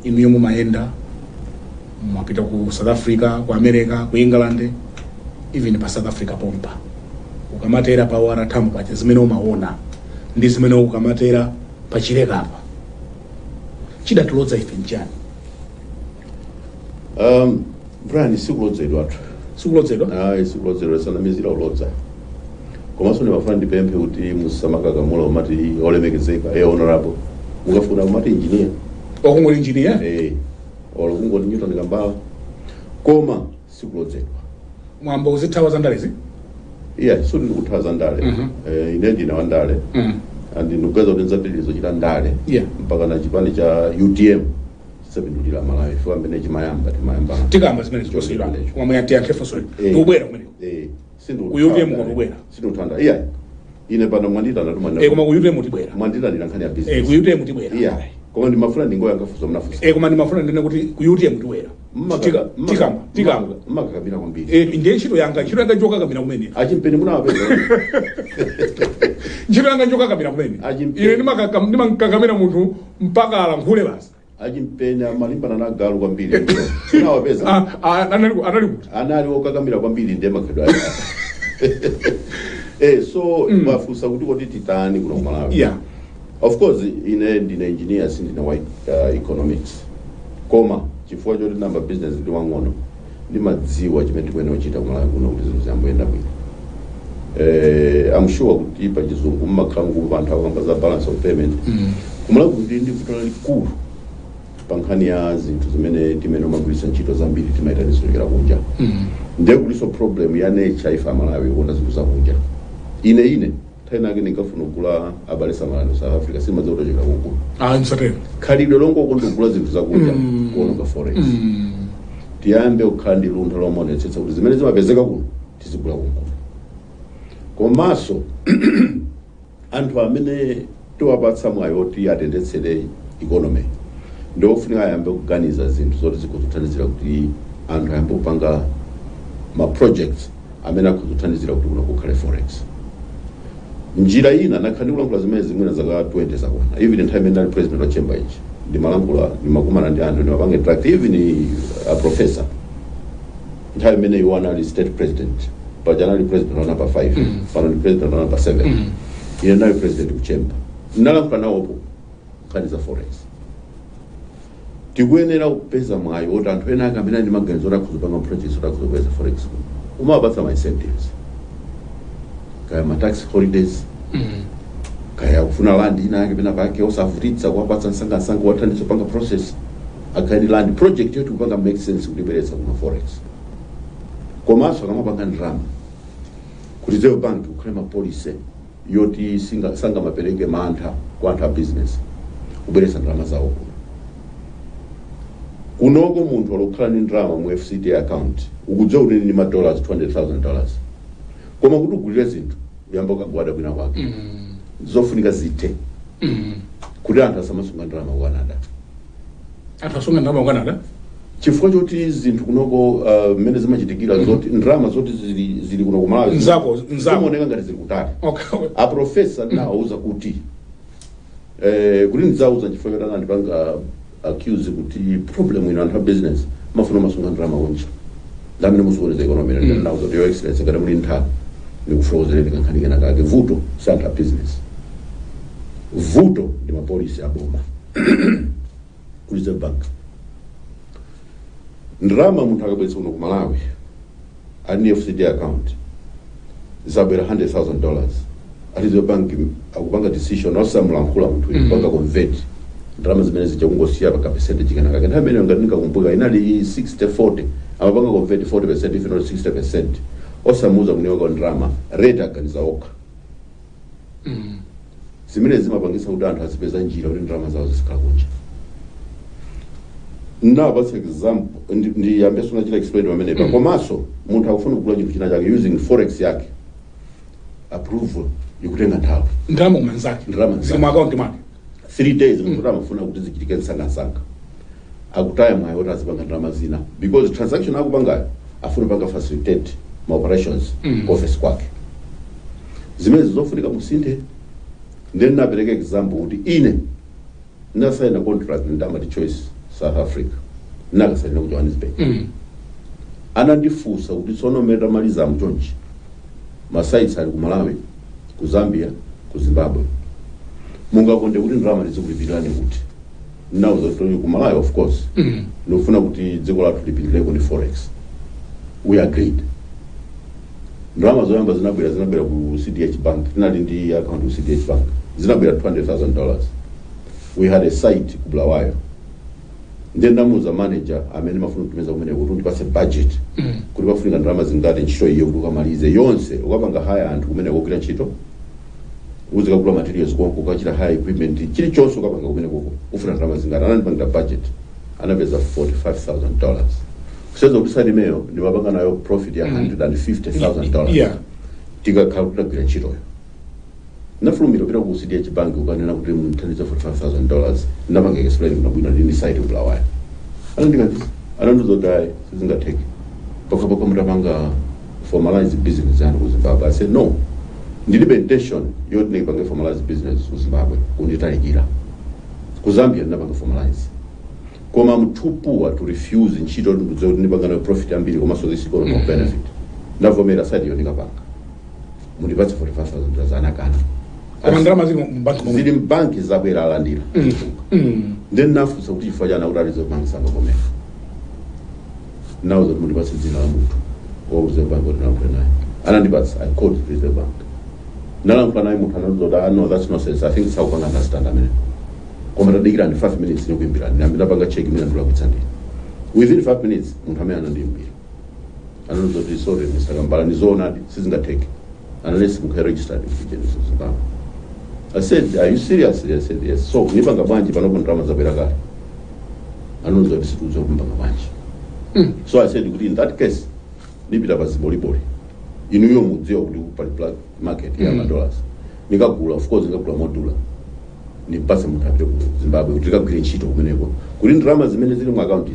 Inuyo mumayenda mwapita ku South Africa, ku America, ku England, even pa South Africa pompa ukamatera pa warathamu pache zimene umaona ndi zimene ukamatera pa chilekapa chidatulodza ife njani. Brian sikulodzedwa atu. Sikulodzedwa? Sikulodzedwa sana mizira ulodza. Komanso ne mafuna ndipemphe kuti musamakakamula umati olemekezeka honorable. Mukafuna umati engineer. Okungoli engineer? Olokungoli Newton Kambala. Koma sikulodzedwa. Mwamba uzithawa za ndale zi? Yeah, so ndikuthawa za ndale. Ine ndina wa ndale. And ndikupeza kuti nzatilizo chita ndale. Mpaka na chipani cha UTM. Sabindulira Malawi fwa mbene chimayamba timayamba. Tikamba zimene zichosira. Mwamwe anti antefosori. Tubwera kumene. Ku UTM kubwera. Sinutanda. Yeah. Ine pano mwandita na tuma. Koma ku UTM tibwera. Mwandita ndi nkhani ya business. Ku UTM tibwera. Yeah. Koma ndi mafuna ndingo yangafuso mnafuso. Koma ndi mafuna ndine kuti ku UTM tibwera. Tikamba. Makakamira kwambiri. Ndiye ntchito yanga joka kamira kumene. Achimpeni munawapeza. Ntchito yanga joka kamira kumene. Ine ndimakakamira munthu mpaka alankhule basi. Achimpenya malimbana na galu kwambiri. Munawapeza. Anali kuti. Anali okakamira kwambiri ndiye makedo aya. So bafusa kuti titani kuno Malawi. Yeah. Of course ndine engineers ndine economics. Koma chifukwa choti namba business ndi wang'ono ndimadziwa chimene tikuyenda kuchita Malawi kuno kuti zinthu ziyamboyenda bwino. I'm sure kuti pa chizungu mmakhala ngumva anthu akamba za balance of payment. Kumalawi ndi vuto lalikulu pa nkhani ya zinthu zimene timene magulisa ntchito zambiri timaita ndisolekera kunja. Ndiye kuliso problem ya nature ifa Malawi kuona zinthu za kunja. Ine taina nake nikafuna kugula abale samalano South Africa simaze kutocheka kukulu. Nsate. Khalidwe longo kundogula zinthu za kunja kuononga forex. Tiyambe ukhandi luntha lomonetsetsa kuti zimene zimapezeka kuno tizigula kukulu. Komaso anthu amene tiwapatsa mwayo ti atendetsere economy ndofunika ayambe kuganiza zinthu zoti zikuthandizira kuti anthu ayambe kupanga ma projects amene akuthandizira kuti kuno kukhale forex. Njira ina nakhandi kulankhula zimene zimwena zaka 20 zakwana even nthawi imene ndali president wa chamber ichi ndimalankhula ndimakumana ndi anthu ndimapanga interact even a professor nthawi imene iwo anali state president pajanali president wa number 5 pano ndi president wa number 7 ine ndali president ku chamber ndinalankhula nawopo nkhani za forex. Tikuyenera kupeza mwayo oti anthu ena akamene ndi maganizo oti akuzipanga projects oti akuzipeza forex umawapatsa ma incentives kaya ma tax holidays kaya kufuna land ina yake pena pake osavutitsa kuwapatsa msanga wathandizo panga process akali land project yote kupanga make sense kuliberetsa kuna forex. Komanso akamapanga ndrama kuti Reserve Bank ukhale ma policy yoti sanga mapereke mantha kwa anthu a business kuberetsa ndrama zawo kunoko munthu walokhala ni ndrama mu FCT account ukudziwa kuti ni $200,000 koma kuti ugulire zinthu uyamba ukagwada kwina kwake zofunika zithe kuti anthu asamasunga ndrama ku Canada. Anthu asunga ndrama ku Canada chifukwa choti zinthu kunoko mmene zimachitikira zoti ndrama zoti zili kuno ku Malawi nzako zimaoneka ngati zili kutali. A professor nawauza kuti kuti ndidzauza chifukwa choti anandipanga accuse kuti problem ino anthu a business mafuna masunga ndrama kunja ndamene musukoneza economy ndinauza kuti your excellency ngati muli nthaka ndikufrozereni kankhani kena kake vuto si anthu a business vuto ndi mapolisi a boma ku Reserve Bank. Ndrama munthu akabweretsa kuno ku Malawi ani FCT account zabera $100,000 Reserve Bank akupanga decision osamulankhula munthu ipanga convert ndrama zimene zija kungosiya pa percentage kana kake nthawi imene ngati ndikakumbuka inali 60-40 amapanga convert 40% if not 60% osamuza kunewa kwa ndrama rate aganiza okha. Zimene zimapangisa kuti anthu azipeza njira kuti ndrama zawo zisikhala kunja. Napatsa example ndiyambe sona chila explain pamene pa komanso munthu akufuna kugula chinthu china chake using forex yake approval ikutenga nthawi ndrama kumanzake zimwe account mwake 3 days munthu amafuna kuti zichitike msangasanga akutaya mwayo kuti azipanga ndrama zina because transaction akupangayo afuna panga facilitate ma operations office kwake zimene zizofunika musinthe. Then napereka example kuti ine ndasaina contract ndamati choice South Africa nakasaina ku Johannesburg anandifusa kuti tsono meta maliza mchonchi ma sites ali ku Malawi ku Zambia ku Zimbabwe mungakonde kuti ndrama lizikulipirane kuti nauza kuti ku Malawi of course ndofuna kuti dziko lathu lipindire ku forex we agreed. Ndrama zoyamba zinabwera ku CDH Bank tinali ndi account ku CDH Bank zinabwera $20,000 we had a site ku Bulawayo then namuza manager amene mafuna kutumiza kumene kuti ndipase budget kuti bafunika ndrama zingati ntchito iyo kuti ukamalize yonse ukapanga haya anthu kumene kokira ntchito uzika kula materials kwa kukachira high equipment chili chonse ukapanga kumene koko ufuna ndrama zingati anandipanga budget anapeza $45,000 kuseza kuti side meyo ndimapanga nayo profit ya $150,000 tikakhala kugwira ntchitoyo nafulumira pita ku CDH Bank ukanena kuti mthandiza $45,000 ndamanga explain kuna bwino ndi site Bulawayo anandizodayi sizingatheki pakapaka mutapanga formalize business yanu ku Zimbabwe. I said no ndilibe intention yoti ndipanga formalize business ku Zimbabwe kunditalikira ku Zambia ndapanga formalize koma I'm too poor to refuse ntchito ndipanga nayo profit ambiri koma so this economic benefit ndavomera side yo ndikapanga mundipatse 45,000 anakana koma ndalama zili mbanki momwe zili mbanki zabwera alandira then nafunsa kuti chifukwa chani kuti alizo banki sangakomera nauza kuti mundipatse dzina la munthu wauze banki kuti nalankhule naye anandipatsa I called the bank nalankhula naye munthu anazoti no that's nonsense I think sakupanga understand amene koma tadikira ndi 5 minutes nikuimbira ndapanga check mina ndikulakwitsa ndini within 5 minutes munthu amene anandiimbira anazoti sorry Mr. Kambala ndizoonadi sizingatheke unless mukhe registered with Genesis Bank. I said, are you serious? I said, yes. So, nipanga banji panopo ndrama zabwera kale. Anonzo disituzo kumpanga banji. So I said, in that case, nipita basi boli. Inuyo mudzio kuti kupali black market ya $1. Nikagula, of course, nikagula $1. Nipase mutapite ku Zimbabwe, kuti nikagwire ntchito kumeneko. Kuti ndrama zimene zili mu account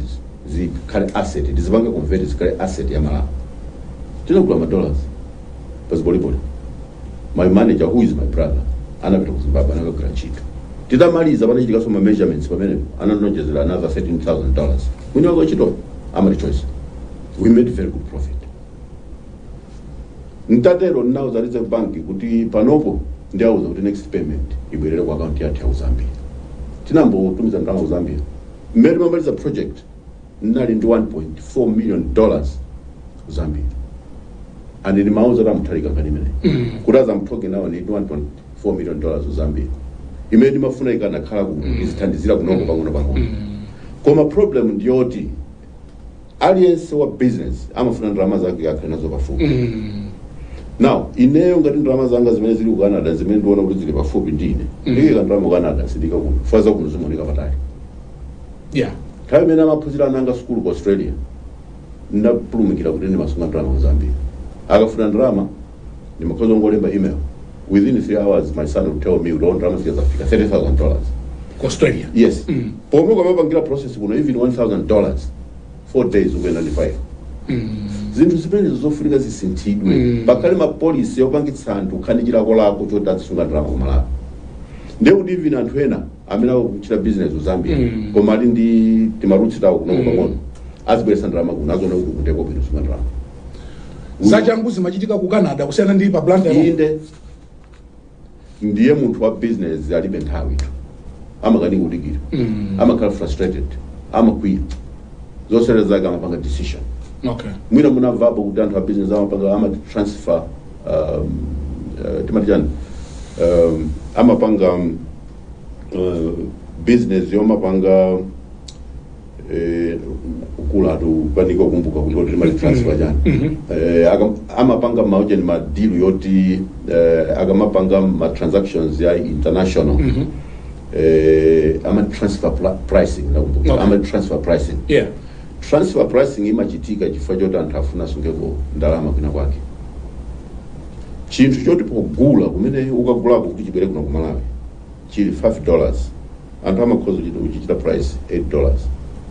zikhale asset, tizipanga convert zikhale asset ya Malawi. Tinagula $1. Boli. My manager, who is my brother, anapita ku Zimbabwe anakagwira ntchito. Tidamaliza panachitika soma measurements pamene ananonjezera another $13,000. Mwini wako ntchito amali choice. We made very good profit. Ntatero nauza Reserve Bank kuti panopo ndiauza kuti next payment ibwerere ku account yathu ya Zambia. Tinambotumiza ndalama Zambia. Mmene mamaliza project nali ndi $1.4 million Zambia. And in mauza ra mutharika kanimene. Kuraza mtoke nawo ni $1.4 million Zambia. Imene mafuna ikanakhala ku izithandizira kunoko pang'ono. Koma problem ndiyoti aliyense wa business amafuna ndrama zake yakhe nazo pafupi. Now, ineyo ngati ndrama zanga zimene zili ku Canada zimene ndiona kuti zili pafupi ndine. Ndike ndrama ku Canada sidika kuno. Faza kuno zimoneka patali. Yeah. Tayo mena maphunzira nanga school ku Australia. Ndapulumikira kuti ndimasunga ndrama ku Zambia. Akafuna ndrama ndimakhoza ngolemba email. Within 3 hours my son will tell me udo ndrama zikazafika $30,000. Ku Australia. Yes. Pomwe kwa mapangira process kuno even $1,000. 4 days ukuyenda ndi 5. Zinthu zimene zofunika zisinthidwe. Pakale ma policy yopangitsa anthu kukhanikirako lako choti azisunga ndrama ku Malawi. Ndiye kuti even anthu ena amene akuchita business ku Zambia koma ali ndi timarutsi tawo kunoko pang'ono azibweresa ndrama kuno azona kuti kuteko bwino sunga ndrama. Zachangu zimachitika ku Canada kusiyana ndi pa Blantyre. Inde ndiye munthu wa business alibe nthawi tu. Amakani kudikira. Amakhala frustrated. Amakwiya. Zosere zake amapanga decision. Okay. Mwina munavapo kuti anthu wa business amapanga transfer timatijani amapanga business yomapanga kula tu paniko kumbuka kuti timali transfer jani. Amapanga maujeni madilu yoti akamapanga ma transactions ya international. Ama transfer pricing na kumbuka. Okay. Ama transfer pricing. Yeah. Transfer pricing imachitika chifukwa choti anthu afuna sungeko ndalama kwina kwake. Chinthu choti pogula kumene ukagulako kuti chibwere kuno ku Malawi chili $5. Anthu amakhoza kuchita price $8.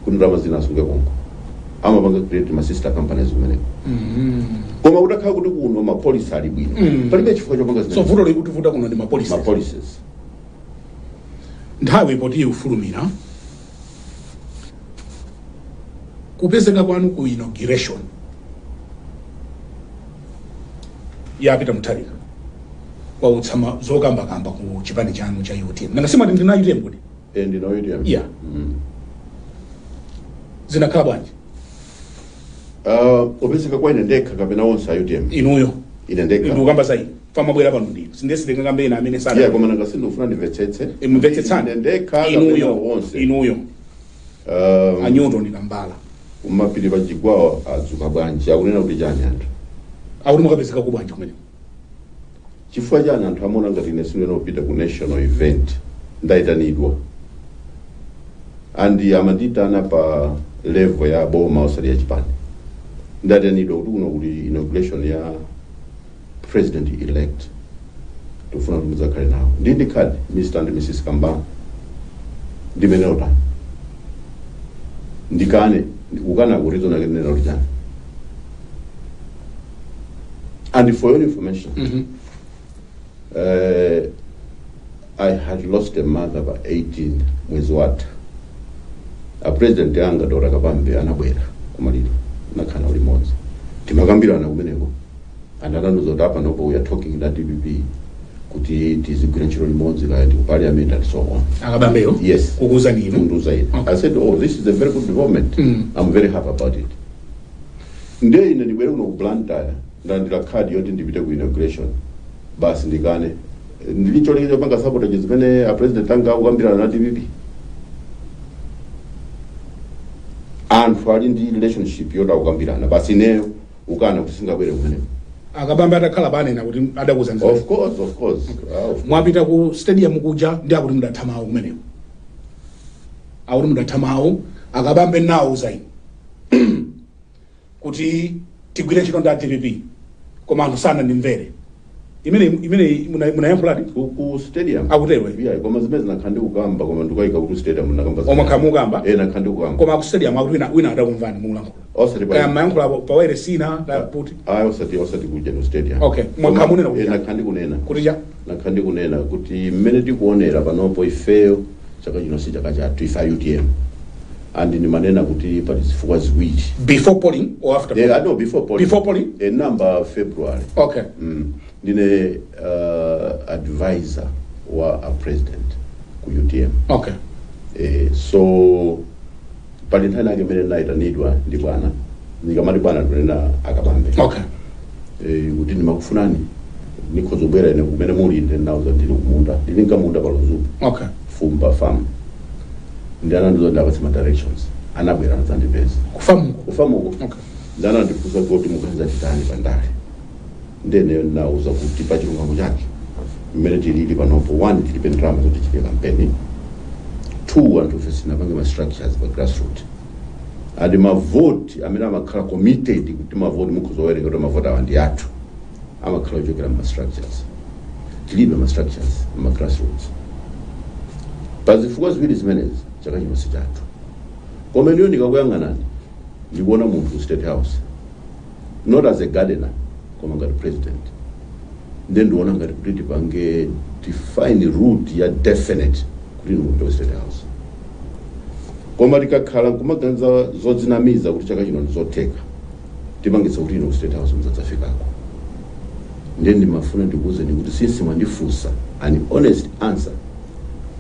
Kuti ndalama zina asunge konko. Amapanga create ma sister companies kumeneko. Koma utakhala kuti kuno ma policy ali bwino. Palibe chifukwa chopanga zina. So vuto likuti vuta kuno ndi ma policies. Ma policies. Nthawi poti ufulumira. Kupezeka kwanu ku inauguration yapita mutharika kwa utsama zokamba ku chipani chanu cha UTM. Nangasema ndi na UTM kuti? Ndina UTM. Yeah. Zinakhala bwanji? Kupezeka kwa ine ndekha kapena onse UTM. Inuyo. Ine ndekha. Ndikamba sai. Fama bwera pano ndi. Sindesi ngambe ina amene sana. Yeah, koma nangasindofuna ndimvetsetse. Mvetsetsana. Ndekha inuyo onse. Inuyo. Anyoto ndi Kambala. Umapiri pachigwawo adzuka bwanji akunena kuti chani anthu. Akuti mukapezeka ku bwanji kumene. Chifukwa chani anthu amona ngati ine sinopita ku national event ndaitanidwa. Andi amanditana pa level ya boma osati ya chipani. Ndaitanidwa kuti kuno kuli inauguration ya president elect. Tufuna kuti muzakhale nawo. Ndi khadi Mr. and Mrs. Kambala. Ndimene otani. Ndikane ukana kurizo na kenena kuti chani. And for your information, I had lost a mother by 18 mwezi wata. A president yanga Dora Kabambe anabwera kumaliro nakhala ulimodzi. Timakambirana kumeneko. and ananduza kuti apa nopo we are talking na DPP kuti tizigwira ntchito limodzi kaya ku parliament and so on. Akabambeyo? Yes. Kukuza nini? Kunduza ine. I said, oh, this is a very good development. I'm very happy about it. Ndiye ine ndibwere kuno ku Blantyre ndandira card yoti ndipite ku inauguration. Basi ndikane. Ndilicholekezo panga sabotage zimene a president anga akukambirana na DPP. Anthu ali ndi relationship yota akukambirana basi ineyo ukana kusingabwere kumeneko. Akabambe atakhala banena kuti adakuza nzani. Of course. Mwapita ku stadium kuja ndi akuti mudathamawo kumeneko. Akuti mudathamawo akabambe nawo zaini. Kuti tigwire ntchito nda DPP. Koma anthu sana ndimvere. Imene munayankhula ku stadium. Akutewe. Yeah, koma zimene zinakhandi kukamba koma ndikayika ku stadium nakamba. Omakhamukamba? Nakhandi kukamba. Koma ku stadium akuti wina adakumvani mulankhulo. Kaya mayankhula pawere sina da puti. Osati kuja no stadium. Okay. Mwakhamunena kuti. Nakhandi kunena. Kuti ja? Nakhandi kunena kuti mmene tikuonera panopo ifeyo chaka chino si chaka chathu ifa UTM. And in manena kuti pali zifukwa ziwiri. Before polling or after polling? Yeah, no, before polling. Before polling? A number February. Okay. Ndine advisor wa a president ku UTM. Okay. So pali nthawi nake mene naitanidwa ndi bwana ndikamati bwana tunena akabambe. Okay. Kuti ndimakufunani nikhozobwera ine kumene muli ndinauza ndili kumunda ndili nkamunda palozupa. Okay. Fumba farm. Ndi anandizo ndapatsa directions anabwera nzandipeza kufamuko. Okay. Ndana ndifusa kuti mukanza titani pandale ndene nauza kuti pa chilungamo chake mmene tilili panopo 1 tilipe ndalama zoti chite kampeni 2 anthu ofesi napange ma structures pa grassroots adi mavoti amene amakhala committed kuti mavoti mukhozowerenga kuti mavoti awa ndi athu amakhala ochokera ma structures tilibe ma structures ma grassroots pazifukwa ziwiri zimenezi chaka chino si chathu koma ndiyo ndikakuyang'anani ndikuona munthu ku State House not as a gardener koma ngati president then ndiona ngati kuti tipange define route ya definite kuti munthu ku State House koma tikakhala kumaganiza zodzinamiza kuti chaka chino ndizotheka timangitsa kuti ku State House mudzafikako ndiye ndimafuna ndikuze kuti since mwandifunsa an honest answer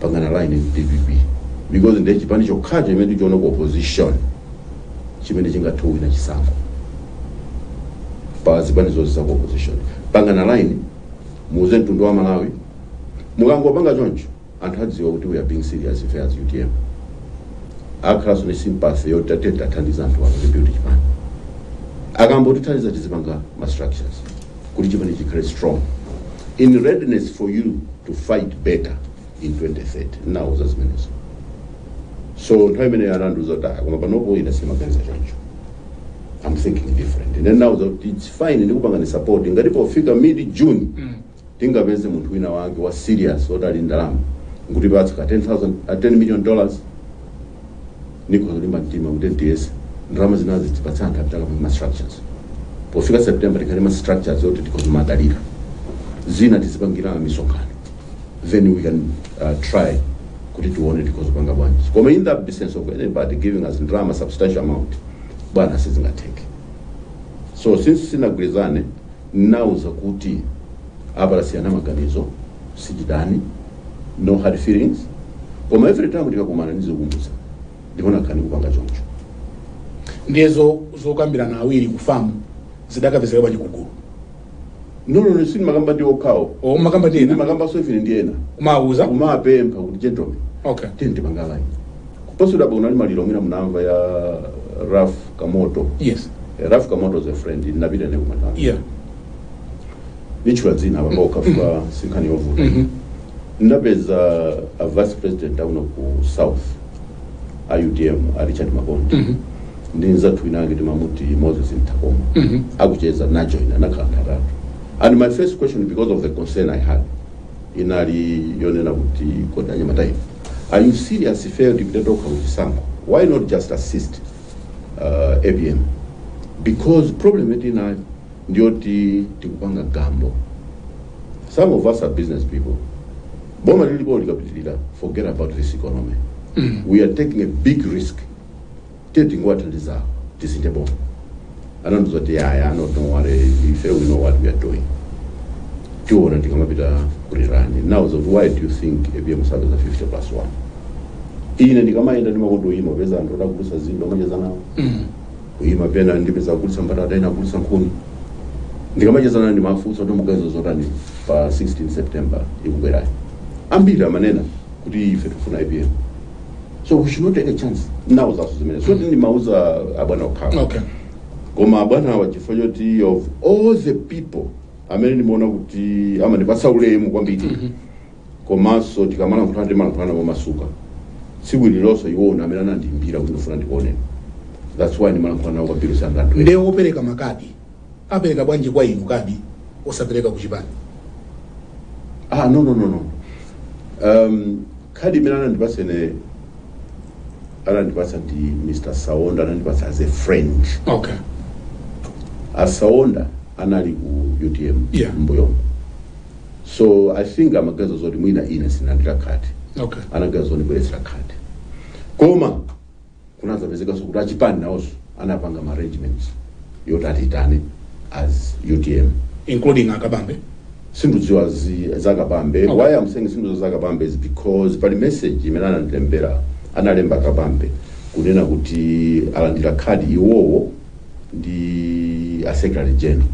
pangana line DPP because ndiye chipani chokhacho chimene chiona ku opposition chimene chingatowina chisankho pa zipani zonse za opposition pangana line muze mtundu wa Malawi mukangopanga choncho anthu adziwa kuti we are being serious ife as UTM akhala ni sympathy yotateta thandiza anthu ake build chipani akambotithandiza tizipanga ma structures kuti chipani chikhale strong in readiness for you to fight better in 2030 now za zimenezo. So nthawi imene anandiuza kuti koma panopo inasimaganiza choncho I'm thinking different and then now that it's fine ndikupanga support ngati pofika mid June tingapeze munthu wina wake wa serious odali ndalama nguti patsa $10 million nikolimba mtima kuti DS ndalama zinazo zitipatsa anthu apitala ma structures pofika September tikali ma structures yoti tikozimadalira zina tizipangira misonkhano then we can try kuti tione tikozopanga bwanji koma in the business of anybody giving us drama substantial amount bwana sizingatheke. So since sinagwizane nauza kuti apa siyana maganizo sijidani no hard feelings koma every time tikakumana nizokumbuza ndivona kani kupanga choncho ndiyezo zokambirana awiri kufamu zidakapezeka bwanji kugulu. No, sini makamba ndi okhawo. O makamba ndi ena. Makamba so ifini ndi ena. Kumauza? Kumapempha kuti gentlemen. Okay. Tindi mangala. Kuposuda kunali maliro mina munamva ya Raf Kamoto. Yes. Raf Kamoto is a friend inabida ne kumatana. Yeah. Nichula dzina ababoka fuka sinkani ovuta. Ndapeza a vice president down ku South IUDM Richard Mabondi. Ndinza twinange timamuti Moses Mtakoma. Akucheza na join nakhala. And my first question, because of the concern I had, inali yonena kuti kodanya matai. Are you serious if you did talk with Sanko? Why not just assist ABM? Because problem ina ndioti tikupanga gambo. Some of us are business people. Boma lilipo likapitilira, forget about this economy. We are taking a big risk. Taking what is our decision. anandiuza kuti yaya don't worry, if we know what we are doing. Tiona tikamapita kurirani. Now so why do you think ABM service a 50+1? Ine ndikamaenda ndimakondoima peza antu odakulisa zinthu amacheza nawo. Kuima pena ndipeza kulisa mbatata ina kulisa nkhuni. Ndikamachezana ndi mafunso tomugazo zotani pa 16 September ikubwerayo. Ambiri amanena kuti ife tufuna ABM. So we should not take a chance. Now zaso zimene. So ndi mauza abwana okhala. Okay. Koma abwana wachifanyoti of all the people amene ndimaona kuti amandipatsa ulemu kwambiri. Komanso tikamala nkutana momasuka. Sikwililoso iwona amene anandimbira kuti ndifuna ndikuoneni. That's why ndimalankhula nawo kwambiri sandatu. Ndiye opereka makadi. Apereka bwanji kwa inu kadi osapereka kuchipani. No. Kadi imene anandipatsa ndi Mr. Saonda, anandipatsa as a friend. Okay. Saonda anali ku UTM mbuyomo. So I think amagazo zoti mwina ine sinandira kadi. Okay. Anagazo ndibwezera kadi. Koma kunazapezeka sokuti achipani nawonso anapanga arrangements yoti atitane as UTM, including akabambe. Sindudziwa zakabambe. Okay. Why I'm saying sindudziwa zakabambe is because pali message imene analemba akabambe kunena kuti alandira kadi iwowo ndi a secretary general.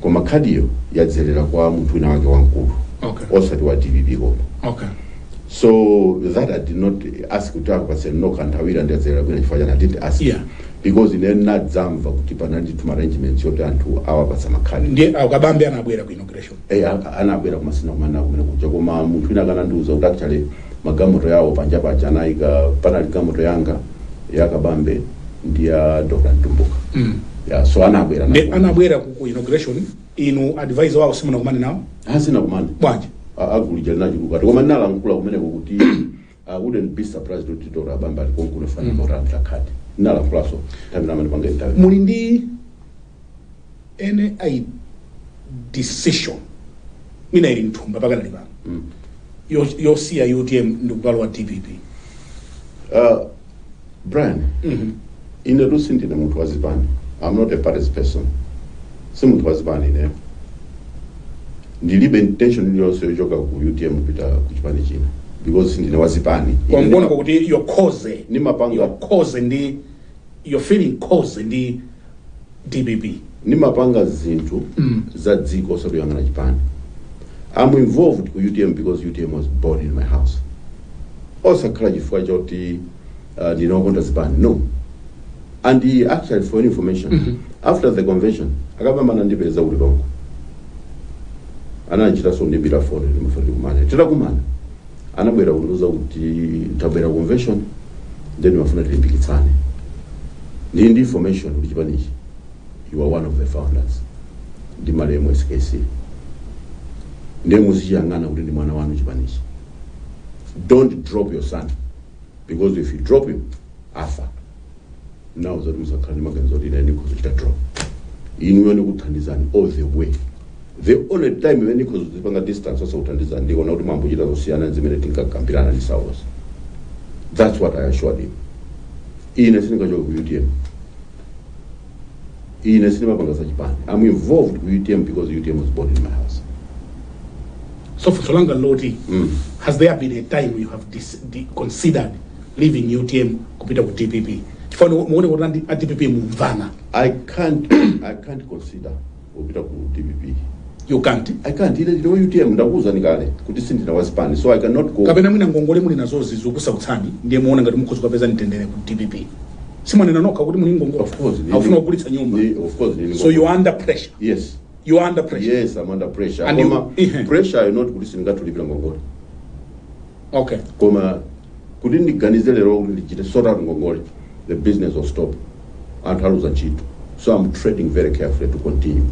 Koma kadi yo yadzerera kwa munthu wina wake wankulu. Okay. Osati wa DVB koma. Okay. So that I did not ask to talk, but said no, can't have it, and that's I didn't ask. Yeah. Because in the not zamva kuti panandi to arrangements yote antu awa pasamakani. Ndiye akabambe anabwera ku inauguration. Anabwera kumasina kumana kumene kuja koma munthu wina akanandiuza kuti actually magamoto yawo panja paja anayika panali gamoto yanga yakabambe ndiya Dr. Ntumbuka. Yeah, so anabwera. Anabwera ku inauguration inu advisor wawo simuna kumana nawo? Hasina kumana. Bwanji. Agulija linachiluka. Koma nala nkula kumene kuti I wouldn't be surprised to Dr. Abamba alikonkulu fana moranta kadi. Nala plaso tamina mani panga itawe. Mulindi any decision mina ili ntumba paka nalibanga. Yo siya UTM ndukalo wa DPP. Brian. Ine rusindi na mtu wazipani. I'm not a party person. Si mtu wazipani ne. Ndilibe intention niliyonse yochoka ku UTM kupita kuchipani china. Because sindi na wazipani. Kwa mbona kwa kuti your cause. Ni mapanga. Your cause ndi you're feeling cause ndi DPP. Ni mapanga zinthu za dziko soto yanga na chipani. I'm involved with UTM because UTM was born in my house. Also kala chifukwa choti ndinokonda zipani. No. And actually for information, after the convention, akabamba nandipeza ulilongo. Anachita so ndibira for kumana. Tira kumana. Anabwera kunduza kuti tabwera convention, then wafuna tilimpikitsane. Ndi information kuti chipanichi. You are one of the founders. Ndi Malawi SKC. Ndiye muziyangana kuti ndi mwana wanu chipanichi. Don't drop your son, because if you drop him, afa. Now zoti musakhala maganizo kuti ine kuzochita drop. Inu yoni kuthandizani all the way. The only time when because zipanga distance also uthandizani ndikona kuti mambo chita zosiyana zimene tinkakambirana ndi South. That's what I assured him. Ine sindingachoka ku UTM. Ine sindimapanga za chipani. I'm involved with UTM because UTM was born in my house. So for Solanga Lodi, has there been a time you have considered leaving UTM kupita ku DPP? For muone kuti DPP mumvana. I can't consider kupita ku DPP. You can't? I can't. Ile ndino UTM ndakuza nikale kuti sindina wazipani, so I cannot go. Kapena mwina ngongole muli nazo zizukusa kutsani ndiye muone ngati mukhoza kupeza nitendere ku DPP. Simwanena noka kuti muli ngongole. Of course. Aufuna kukulitsa nyumba. Of course. So you are under pressure. Yes. You are under pressure. Yes, I'm under pressure. And pressure is not kuti singatulipira ngongole. Okay. Koma kuti ndiganize lero kuti ndichite sort out ngongole, the business will stop. And haluza ntchito. So I'm treading very carefully to continue.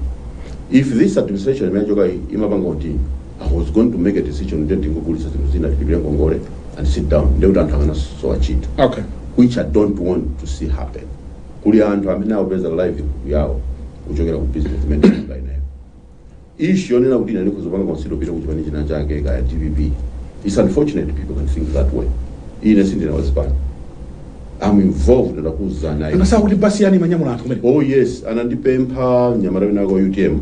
If this administration imapanga continue, I was going to make a decision that ngogulisa zinthu zina tilipira ngongole and sit down. Ndeuta anthu angana so achito. Okay. Which I don't want to see happen. Kuli anthu amene awapeza live yawo kuchokera ku business management line. Issue yonena kuti nani kuzopanga consider pita kuchipani china chake ka DPP. It's unfortunate people can think that way. Ine sindina wazipani. I'm involved ndakuzana. Unasaba kuti basi yani manyamula anthu kumene. Oh yes, anandipempha nyamara wina kwa UTM.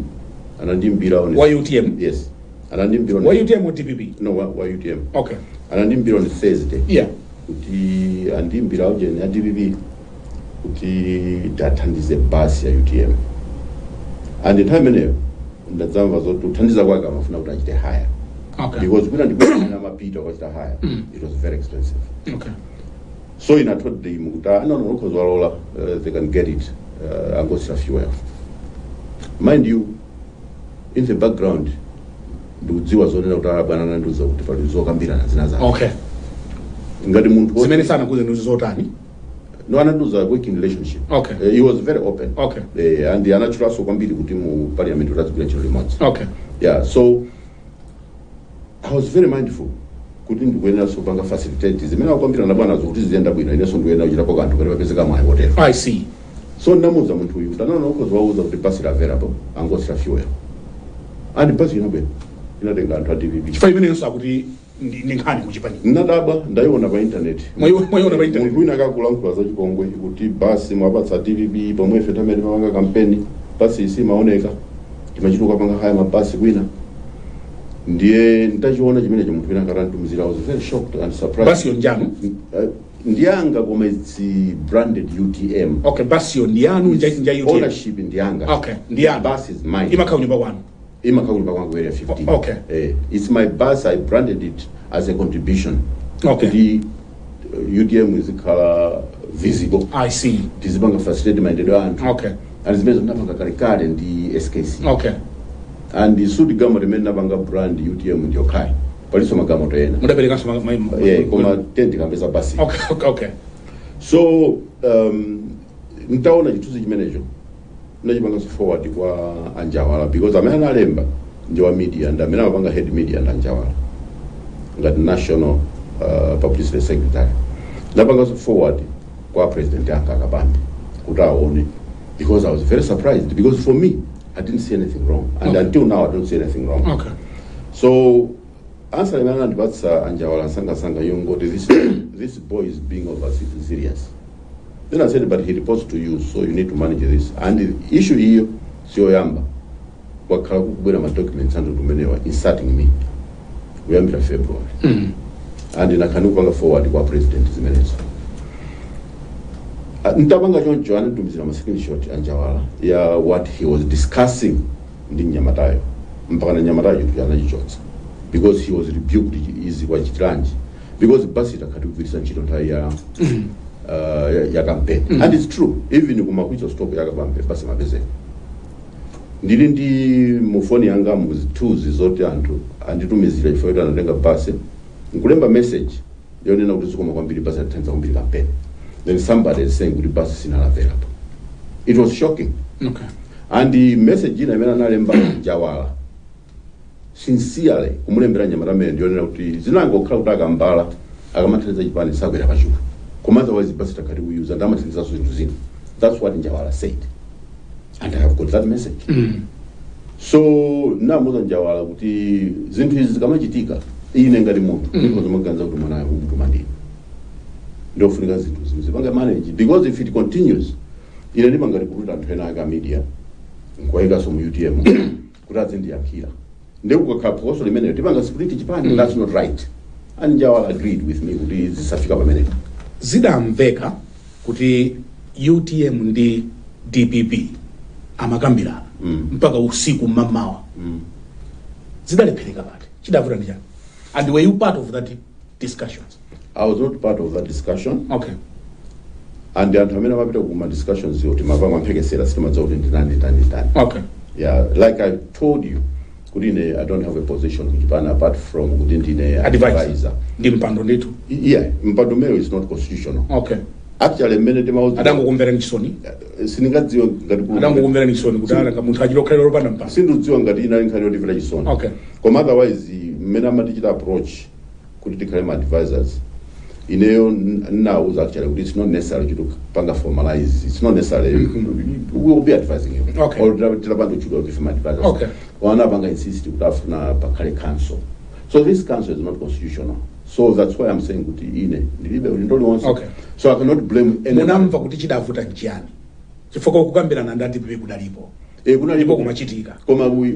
Anandimbira on. Wa UTM? Yes. Anandimbira on. Wa UTM or DPP? No, wa UTM. Okay. Anandimbira on Thursday. Yeah. Kuti andimbira uje ya DPP kuti dathandize basi ya UTM. And the time eneyo ndadzamva zoti kuthandiza kwake amafuna kuti achite higher. Okay. Because kuna ndikuna mapita kwachita higher. It was very expensive. Okay. So I told them no, because waulula they can get it and go to fuel. Mind you, in the background, ndudziwa zonena kuti abanana nduzo kuti palizokambirana zinaza. Okay. Ngati muntu zimene sana kuze nduzotani. No, ananduza working relationship. Okay. He was very open. Okay. And the anachula so kwambiri kuti mu parliament utazikula chilo limodzi. Okay. Yeah, so I was very mindful. Kuti ndikuyenera so panga facilitate zimene akwambira na bwana zokuti zienda bwino ineso ndikuyenera kuchita kanthu kuti papezeka mwayi hotel. I see. So ndamuza munthu uyu tanana ukozo wauza kuti basi la available angosira fuel. And basi inabwera. Inatenga anthu a DPP. Chifukwa imene nso akuti ninkhani kuchipani. Ndadabwa ndaiona pa internet. Mwayiona pa internet. Munthu wina akakulankhula za chipongwe kuti basi mwapatsa DPP pomwe ife tamene mapanga kampeni basi isimaoneka timachituka panga haya mabasi kwina. Ndiye ndachiona chimene munthu wina akarantumizira. I was very shocked and surprised. Basi yonjano? Ndiyanga koma it's branded UTM. Okay, basi yonu nja UTM. Ownership ndiyanga. Okay, ndiyanga. Bus is mine. Imakaunyumba kwanu. Imakaunyumba kwangu area 15. Okay. It's my bus. I branded it as a contribution. Okay. The UTM is color visible. I see. Tizibanga facility maendeleo anthu. Okay. And zimene zinapanga kalikale ndi SKC. Okay. And the Sud government rimene napanga brand UTM ndiyo kai. Paliso magamoto ena. Mudapereka so koma tenti kambeza basi. Okay. So ntaona chituzi chimenecho. Ndachipanga so forward kwa Anjawala because amene analemba ndiwa media and amene amapanga head media and Anjawala. Ngati national publicity secretary. Ndapanga so forward kwa president yanga akapande kuti aone because I was very surprised because for me I didn't see anything wrong and okay. Until now I don't see anything wrong. Okay. So answer the man and Anjawala sanga yongo this boy is being over serious. Then I said, but he reports to you, so you need to manage this. And the issue here, sio yamba, wakala kubwera ma documents and tumenewa inserting me. We are in February. And inakanupanga forward kwa president zimenezo. Ntabanga jonjo anatumizira ma screenshot Anjawala ya what he was discussing ndi Nyamatayo. Mpaka na Nyamatayo yanajichotsa. Because he was rebuked easy kwa chitranji. Because basi takatuvisa nchito ya campaign. And it's true. Even kumakuicho stop ya campaign basi mabeze. Ndili ndi mufoni yanga muzituzi zote anthu anditumizira ifoto anatenga basi. Nkulemba message yonena kuti zikoma kwambiri basi atenza kwambiri campaign. Then somebody is saying kuti basi sina available. It was shocking. Okay. And the message ina imene analemba Anjawala sincerely kumulembera Nyamatayo ndiyonena kuti zinangokhala kuti akambala akamathandiza chipani sakwera pachuka. Otherwise basi takati use and amatinza zinthu zina. That's what Anjawala said. And I have got that message. So namuza Anjawala kuti zinthu izi zikamachitika ine ngati munthu because maganza kuti mwana umuntu mandini. Ndofunika zinthu zizi banga manage because if it continues ine ndimangati kuti anthu ena aka media ngoyika so mu UTM kuti azindiyakhira. Ndekukakhala phokoso limene tipanga split chipani that's not right. And Anjawala agreed with me kuti zisafika pamene. Zidamveka kuti UTM ndi DPP amakambirana mpaka usiku mamawa. Zidalephereka pati. Chidavuta ndi chani? And were you part of that discussions? I was not part of that discussion. Okay. And the antamena mapita kuma discussions yoti mapanga mpekesera sitima zoti ndinani. Okay. Yeah, like I told you, kudine I don't have a position in Japan apart from kudine advisor. Ndi mpando nditu. Yeah, mpando meo is not constitutional. Okay. Actually mene dema adango kumvera nchisoni. Siningadziwa ngati ku adango kumvera nchisoni kuti ala munthu achilo khalero panda mpando. Sindudziwa ngati ina nkhani yoti village chisoni. Okay. Come otherwise mena matichita approach kuti tikhale advisors. Ineyo now is actually it's not necessary to panga formalize. It's not necessary. We will be advising you. Okay. Or tilabando chudo give him advisors. Okay. Wana banga insist utafuna pakale council. So this council is not constitutional. So that's why I'm saying kuti ine ndilibe ndoli once. Okay. So I cannot blame anyone. Munamva kuti chidavuta nchiyani chifukwa kukambirana ndati pepe kudalipo kunalipo kumachitika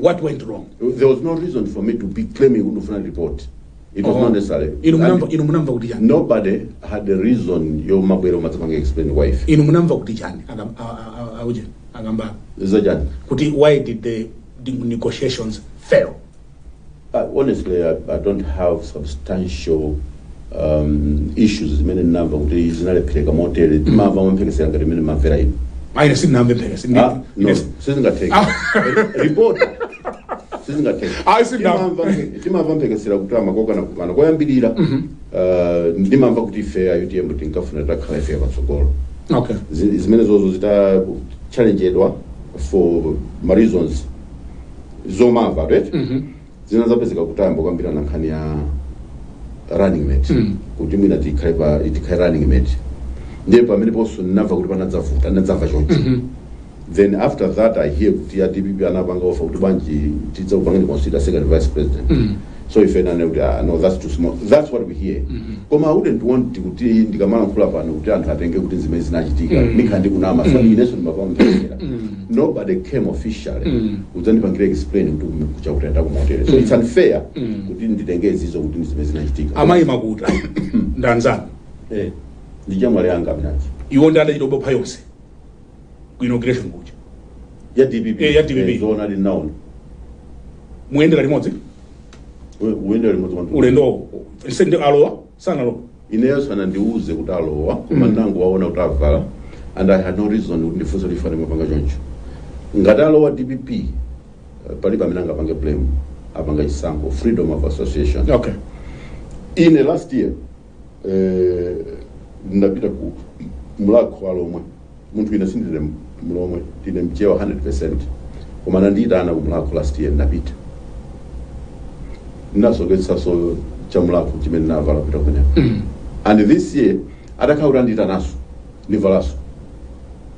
what went wrong? There was no reason for me to be claiming kundofuna report. It was not necessary. Inu munamva kuti chani? Nobody had a reason yo mabwero matsapanga explain wife. Inu munamva kuti chani auje agamba Zajani kuti why did the negotiations fail? Honestly, I don't have substantial issues many number kuti zinalepheka motel timava mampekesera ngati mene mamvera ino. Aina sinamve mpekesi. No, sizingateka. Report. Sizingateka. Timava mpekesera kuti amakoka nakupana koyambirira ndimamva kuti fair UTM kuti nkafuna takhala fair patsogolo. Okay. Zimene zozo zita challengeedwa for reasons zomava, right? Zinazapezeka kutamba kwambirana nkhani ya running mate kuti mwina tikhale running mate ndiye pamene poso ndinamva kuti panadzavuta ndadzamva choncho. Then after that I hear kuti ya DPP anapanga offer kuti banji tidza kupanga consider second vice president. So if any no, that's too small. That's what we hear. Koma I wouldn't want kuti ndikamala nkhula pano kuti anthu atenge kuti zimene zinachitika nikhandi kunama so ineso ndimapamphekera. Nobody came officially udzandipangira explain kuti kuchakutenda kumotera. So it's unfair kuti nditenge izizo kuti zimene zinachitika. Amayi makuta ndanzana ndijamwali anga minachi iwo ndada chidobo payonse ku inauguration kuja ya DPP ya DPP zona linaona muendera limodzi uendera limodzi ulendo sende alowa sana lo ineyo sana ndiuze kuti alowa koma nangu waona kuti avala and I had no reason kuti ndifunse lifane mapanga choncho ngati alowa DPP palibe amene angapange blame apanga chisankho freedom of association. Okay. In the last year ndapita ku mulakho alomwe munthu ina sindile mlomwe tine mchewa 100% koma nandiyitana ku mulakho last year ndapita ndinasoketsa so cha mulakho chimene navala kupita kunya and this year atakhaura ndiyitanaso ndivalaso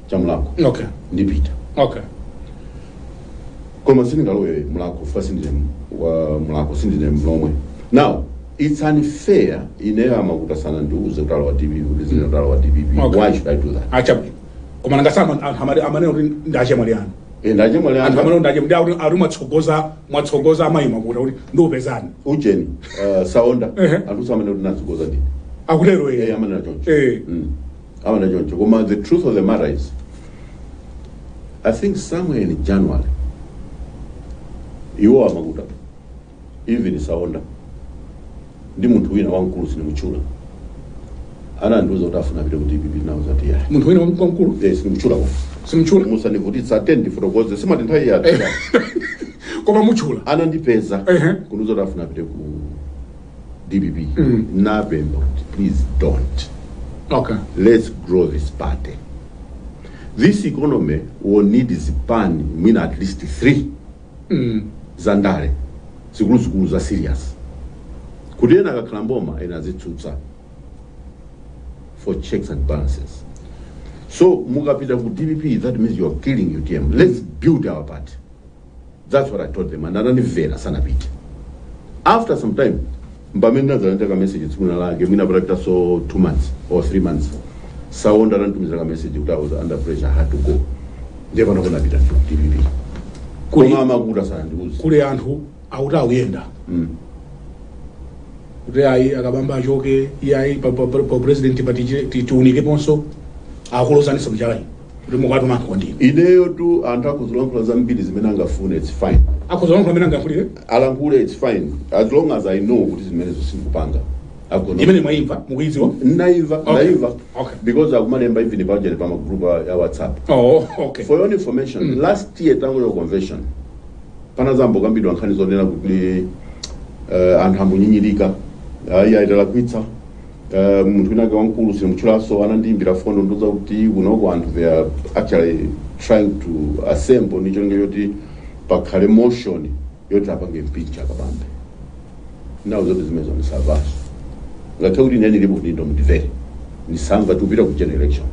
cha mulakho. Okay. Ndipita. Okay. Koma sindingalowe mulakho fa sindile mulakho sindile mlomwe. Now it's unfair ineyo amakuta sana ndiuze kuti alowa DPP kuti zine kuti alowa DPP. Why should I do that? Achabe koma nangasama amane kuti ndache mwali anu ndache mwali anu amane ndache ndi ari mwatsogoza amayi makuta kuti ndopezani ujeni saonda anthu amene kuti natsogoza ndini akutero amane nachoncho amane nachoncho koma the truth of the matter is I think somewhere in January iwo amakuta even saonda ndi munthu wina wankulu sinimuchula anandiuza kuti afuna pita kuti DPP nawo zati ya munthu wina wankulu sinimuchula simchula musandivutitsa attend fotokoze simati nthawi ya koma muchula anandipeza kunuza kuti afuna pita ku DPP napemba kuti please don't. Okay. Let's grow this party. This economy will need zipani mwina at least 3 za ndale zikulu za serious kuti ena akakhala mboma ena azitsutsa for checks and balances. So mukapita ku DPP that means you are killing UTM. Let's build our party. That's what I told them and anandivera sana pita. After some time mbamene ndazalanda message tsuna lake mina prakta so 2 months or 3 months saonda rantumizira message kuti I was under pressure I had to go ndeva nakona pita ku DPP koma makuta sana ndiuzi kule anthu auta uyenda kuti ayi akabamba achoke iyayi pa president pati tiunike ponso akulozanisa mchalai kuti mukwatu makho ndini ineyo tu anthu akuzilankhula zambiri zimene angafune it's fine akuzilankhula amene angafune alankhule it's fine as long as I know kuti zimene zosinkupanga imene mwaimva mukuiziwa naiva okay because akumalemba even budget pa group ya WhatsApp. Okay. For your information last year tango yo convention panazambo kambidwa nkhani zonena kuti anthu amunyinyirika aitala kwitsa munthu wina wankulu simuchulaso anandiimbira fono ndoza kuti kunoko anthu they are actually trying to assemble nicho ngeyoti pakhale motion yoti apange impeach akabambe now zote zimezo nisavaso ngakhe kuti nene libo ndindo mdivere nisamva tupita ku general election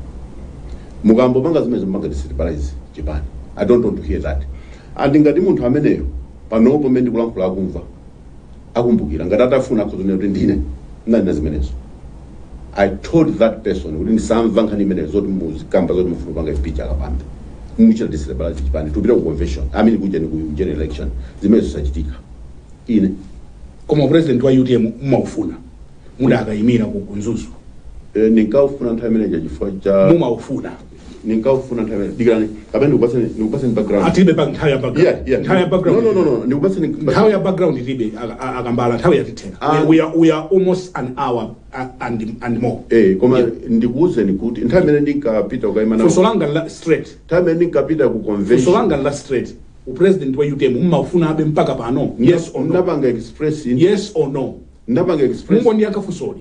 mukambo panga zimezo mpanga disipalize chipani. I don't want to hear that and ngati munthu ameneyo panopo mende kulankhula akumva akumbukira ngati atafuna akuzonera kuti ndine ndina zimenezo I told that person kuti ndisamva nkhani imene zoti muzikamba zoti mufuna kupanga speech akapambe muchita disability chipani tupita ku convention kuja ni ku general election zimene zisachitika ine koma president wa UTM mumaufuna muda akayimira ku Nzuzu ninkaufuna nthawi imene chifukwa cha mumaufuna ninkaufuna nthawi imene dikirani kapena ndikupaseni background atibe nthawi ya background nthawi ya background no ndikupaseni nthawi ya background itibe akambala nthawi yatithena we are almost an hour and more koma ndikuuzeni kuti nthawi imene ndinkapita kukayima nawo Solanga straight nthawi imene ndinkapita ku convention Solanga straight president wa UTM mumaufuna abe mpaka pano yes or no ndapanga express yes or no ndapanga express mungo ndiyakafusori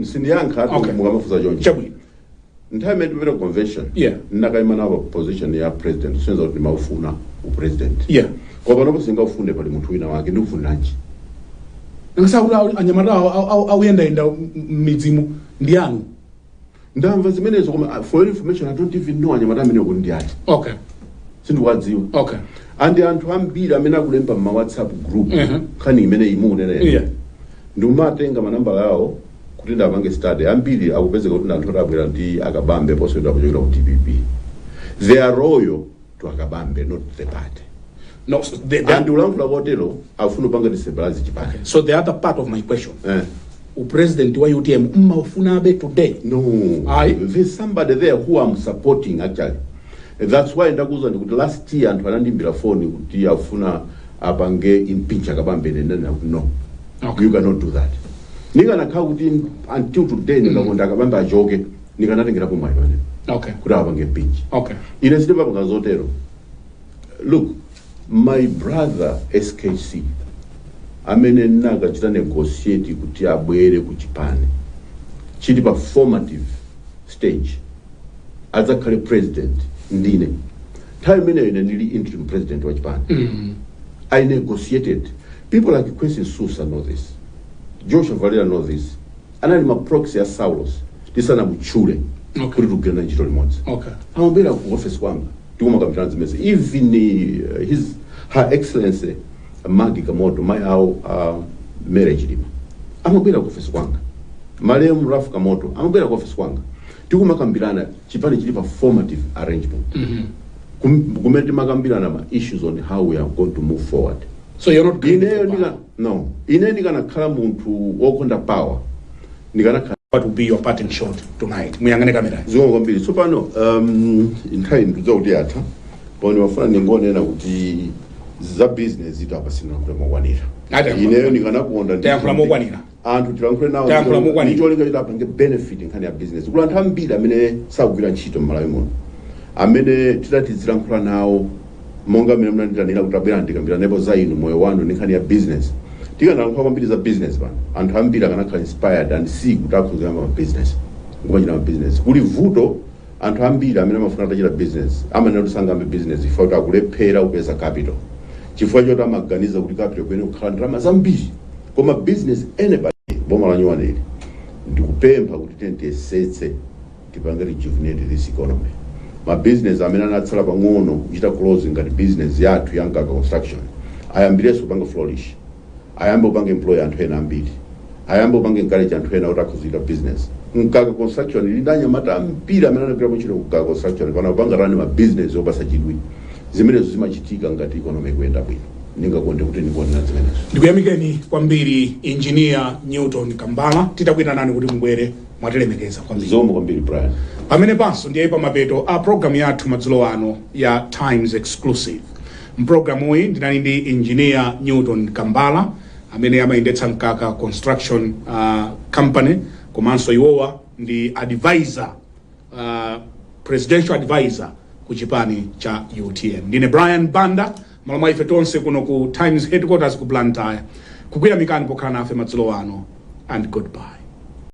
sindiyankha mukamafuza chonje chabwino nthawi imene ndipita ku convention ndakayima nawo position ya president senza kuti maufuna president koma panopo singaufunde pali munthu wina wake ndikufunanji ngasakuti anyamata auyendayenda midzimu ndiyanu ndamva zimenezo koma for your information I don't even know anyamata amene kuti ndiyani sindikuwadziwa andi anthu ambiri amene akulemba ma WhatsApp group khani imene imunena ndimatenga manambala yawo kuti ndapange study ambiri akupezeka kuti anthu abwera ndi akabambe poswedwa kuchokera ku TPP they are loyal to akabambe not the party no and ulankhula kotero afuna upanga disability chipani so the other part of my question president wa UTM umafuna abe today no there's somebody there who I'm supporting actually. That's why ndakuza ndikuti last year anthu anandimbira phone kuti afuna apange impincha kabambe nena no you cannot do that nikana kuti until today ndikakonda akabambe ajoke nikanatengera kumwayi maneno kuti apange impincha ine sitipa pakazotero look my brother SKC amene nakachita negotiate kuti abwere ku chipani chili pa formative stage adzakhale president ndine time mene ine ndili interim president wa chipani I negotiated people like Kwesi Susa know this Joshua Valera know this anali ma proxy ya Saulos tisana mchule kuti tugenda ntchito limodzi amabwera ku office kwanga tikuma kapitana zimese even her excellency Magi Kamoto my marriage lima amabwera ku office kwanga Malemu Rafu Kamoto amabwera ku office kwanga tikuma kambirana chipani chili pa formative arrangement kumeti makambirana ma issues on how we are going to move forward so you're not no ine ndikana khala munthu wokonda power ndikana what will be your parting shot tonight muyangane kamera zomwe kwambiri so pano nthawi ndidza kuti yatha pano wafuna ningonena kuti za business itu apa sina kule mokwanira ineyo ndikanakuonda ndiyakula mokwanira anthu tilankhule nawo ndicholinga chita apange benefit nkhani ya business kula anthu ambiri amene sagwira ntchito m'Malawi muno amene tidati zilankhula nawo monga amene mnanditanira kuti abwera ndikambira nebo za inu moyo wanu ndi nkhani ya business tikanalankhula kwambiri za business pano anthu ambiri akanakhala inspired and see kuti akuzira ma business kumachita ma business kuli vuto anthu ambiri amene amafuna atachita business amanena kuti sangambe business ifo kuti akulephera kupeza capital chifukwa choti amaganiza kuti capital kwene kukhala ndalama zambiri koma business anybody boma la nyuwaneli ndikupempha kuti tiyesetse tipange rejuvenate this economy ma business amene anatsala pang'ono kuchita closing ngati business yathu ya Nkaka construction ayambireso kupanga flourish ayambe kupanga employ anthu ena ambiri ayambe kupanga encourage anthu ena kuti akhuzira business Nkaka construction lidanyamata ambiri amene anagwira kuchita ku Nkaka construction kana kupanga rani ma business opasa chidwi zimenezo zimachitika ngati economy kuyenda bwino ningakonde kuti ndikuonera zimenezo ndikuyamikeni kwambiri engineer Newton Kambala titakwita nani kuti mubwere mwatilemekeza kwambiri zomwe kwambiri Brian pamene panso ndiye pa mapeto a program yathu madzulo ano ya Times Exclusive mprogramu uyi ndinali ndi engineer Newton Kambala amene amayendetsa Nkaka construction company komanso iwowa ndi advisor presidential advisor ku chipani cha UTM ndine Brian Banda Malawi ife tonse kuno ku Times headquarters ku Blantyre kukuyamikani pokhala nafe madzulo ano and goodbye.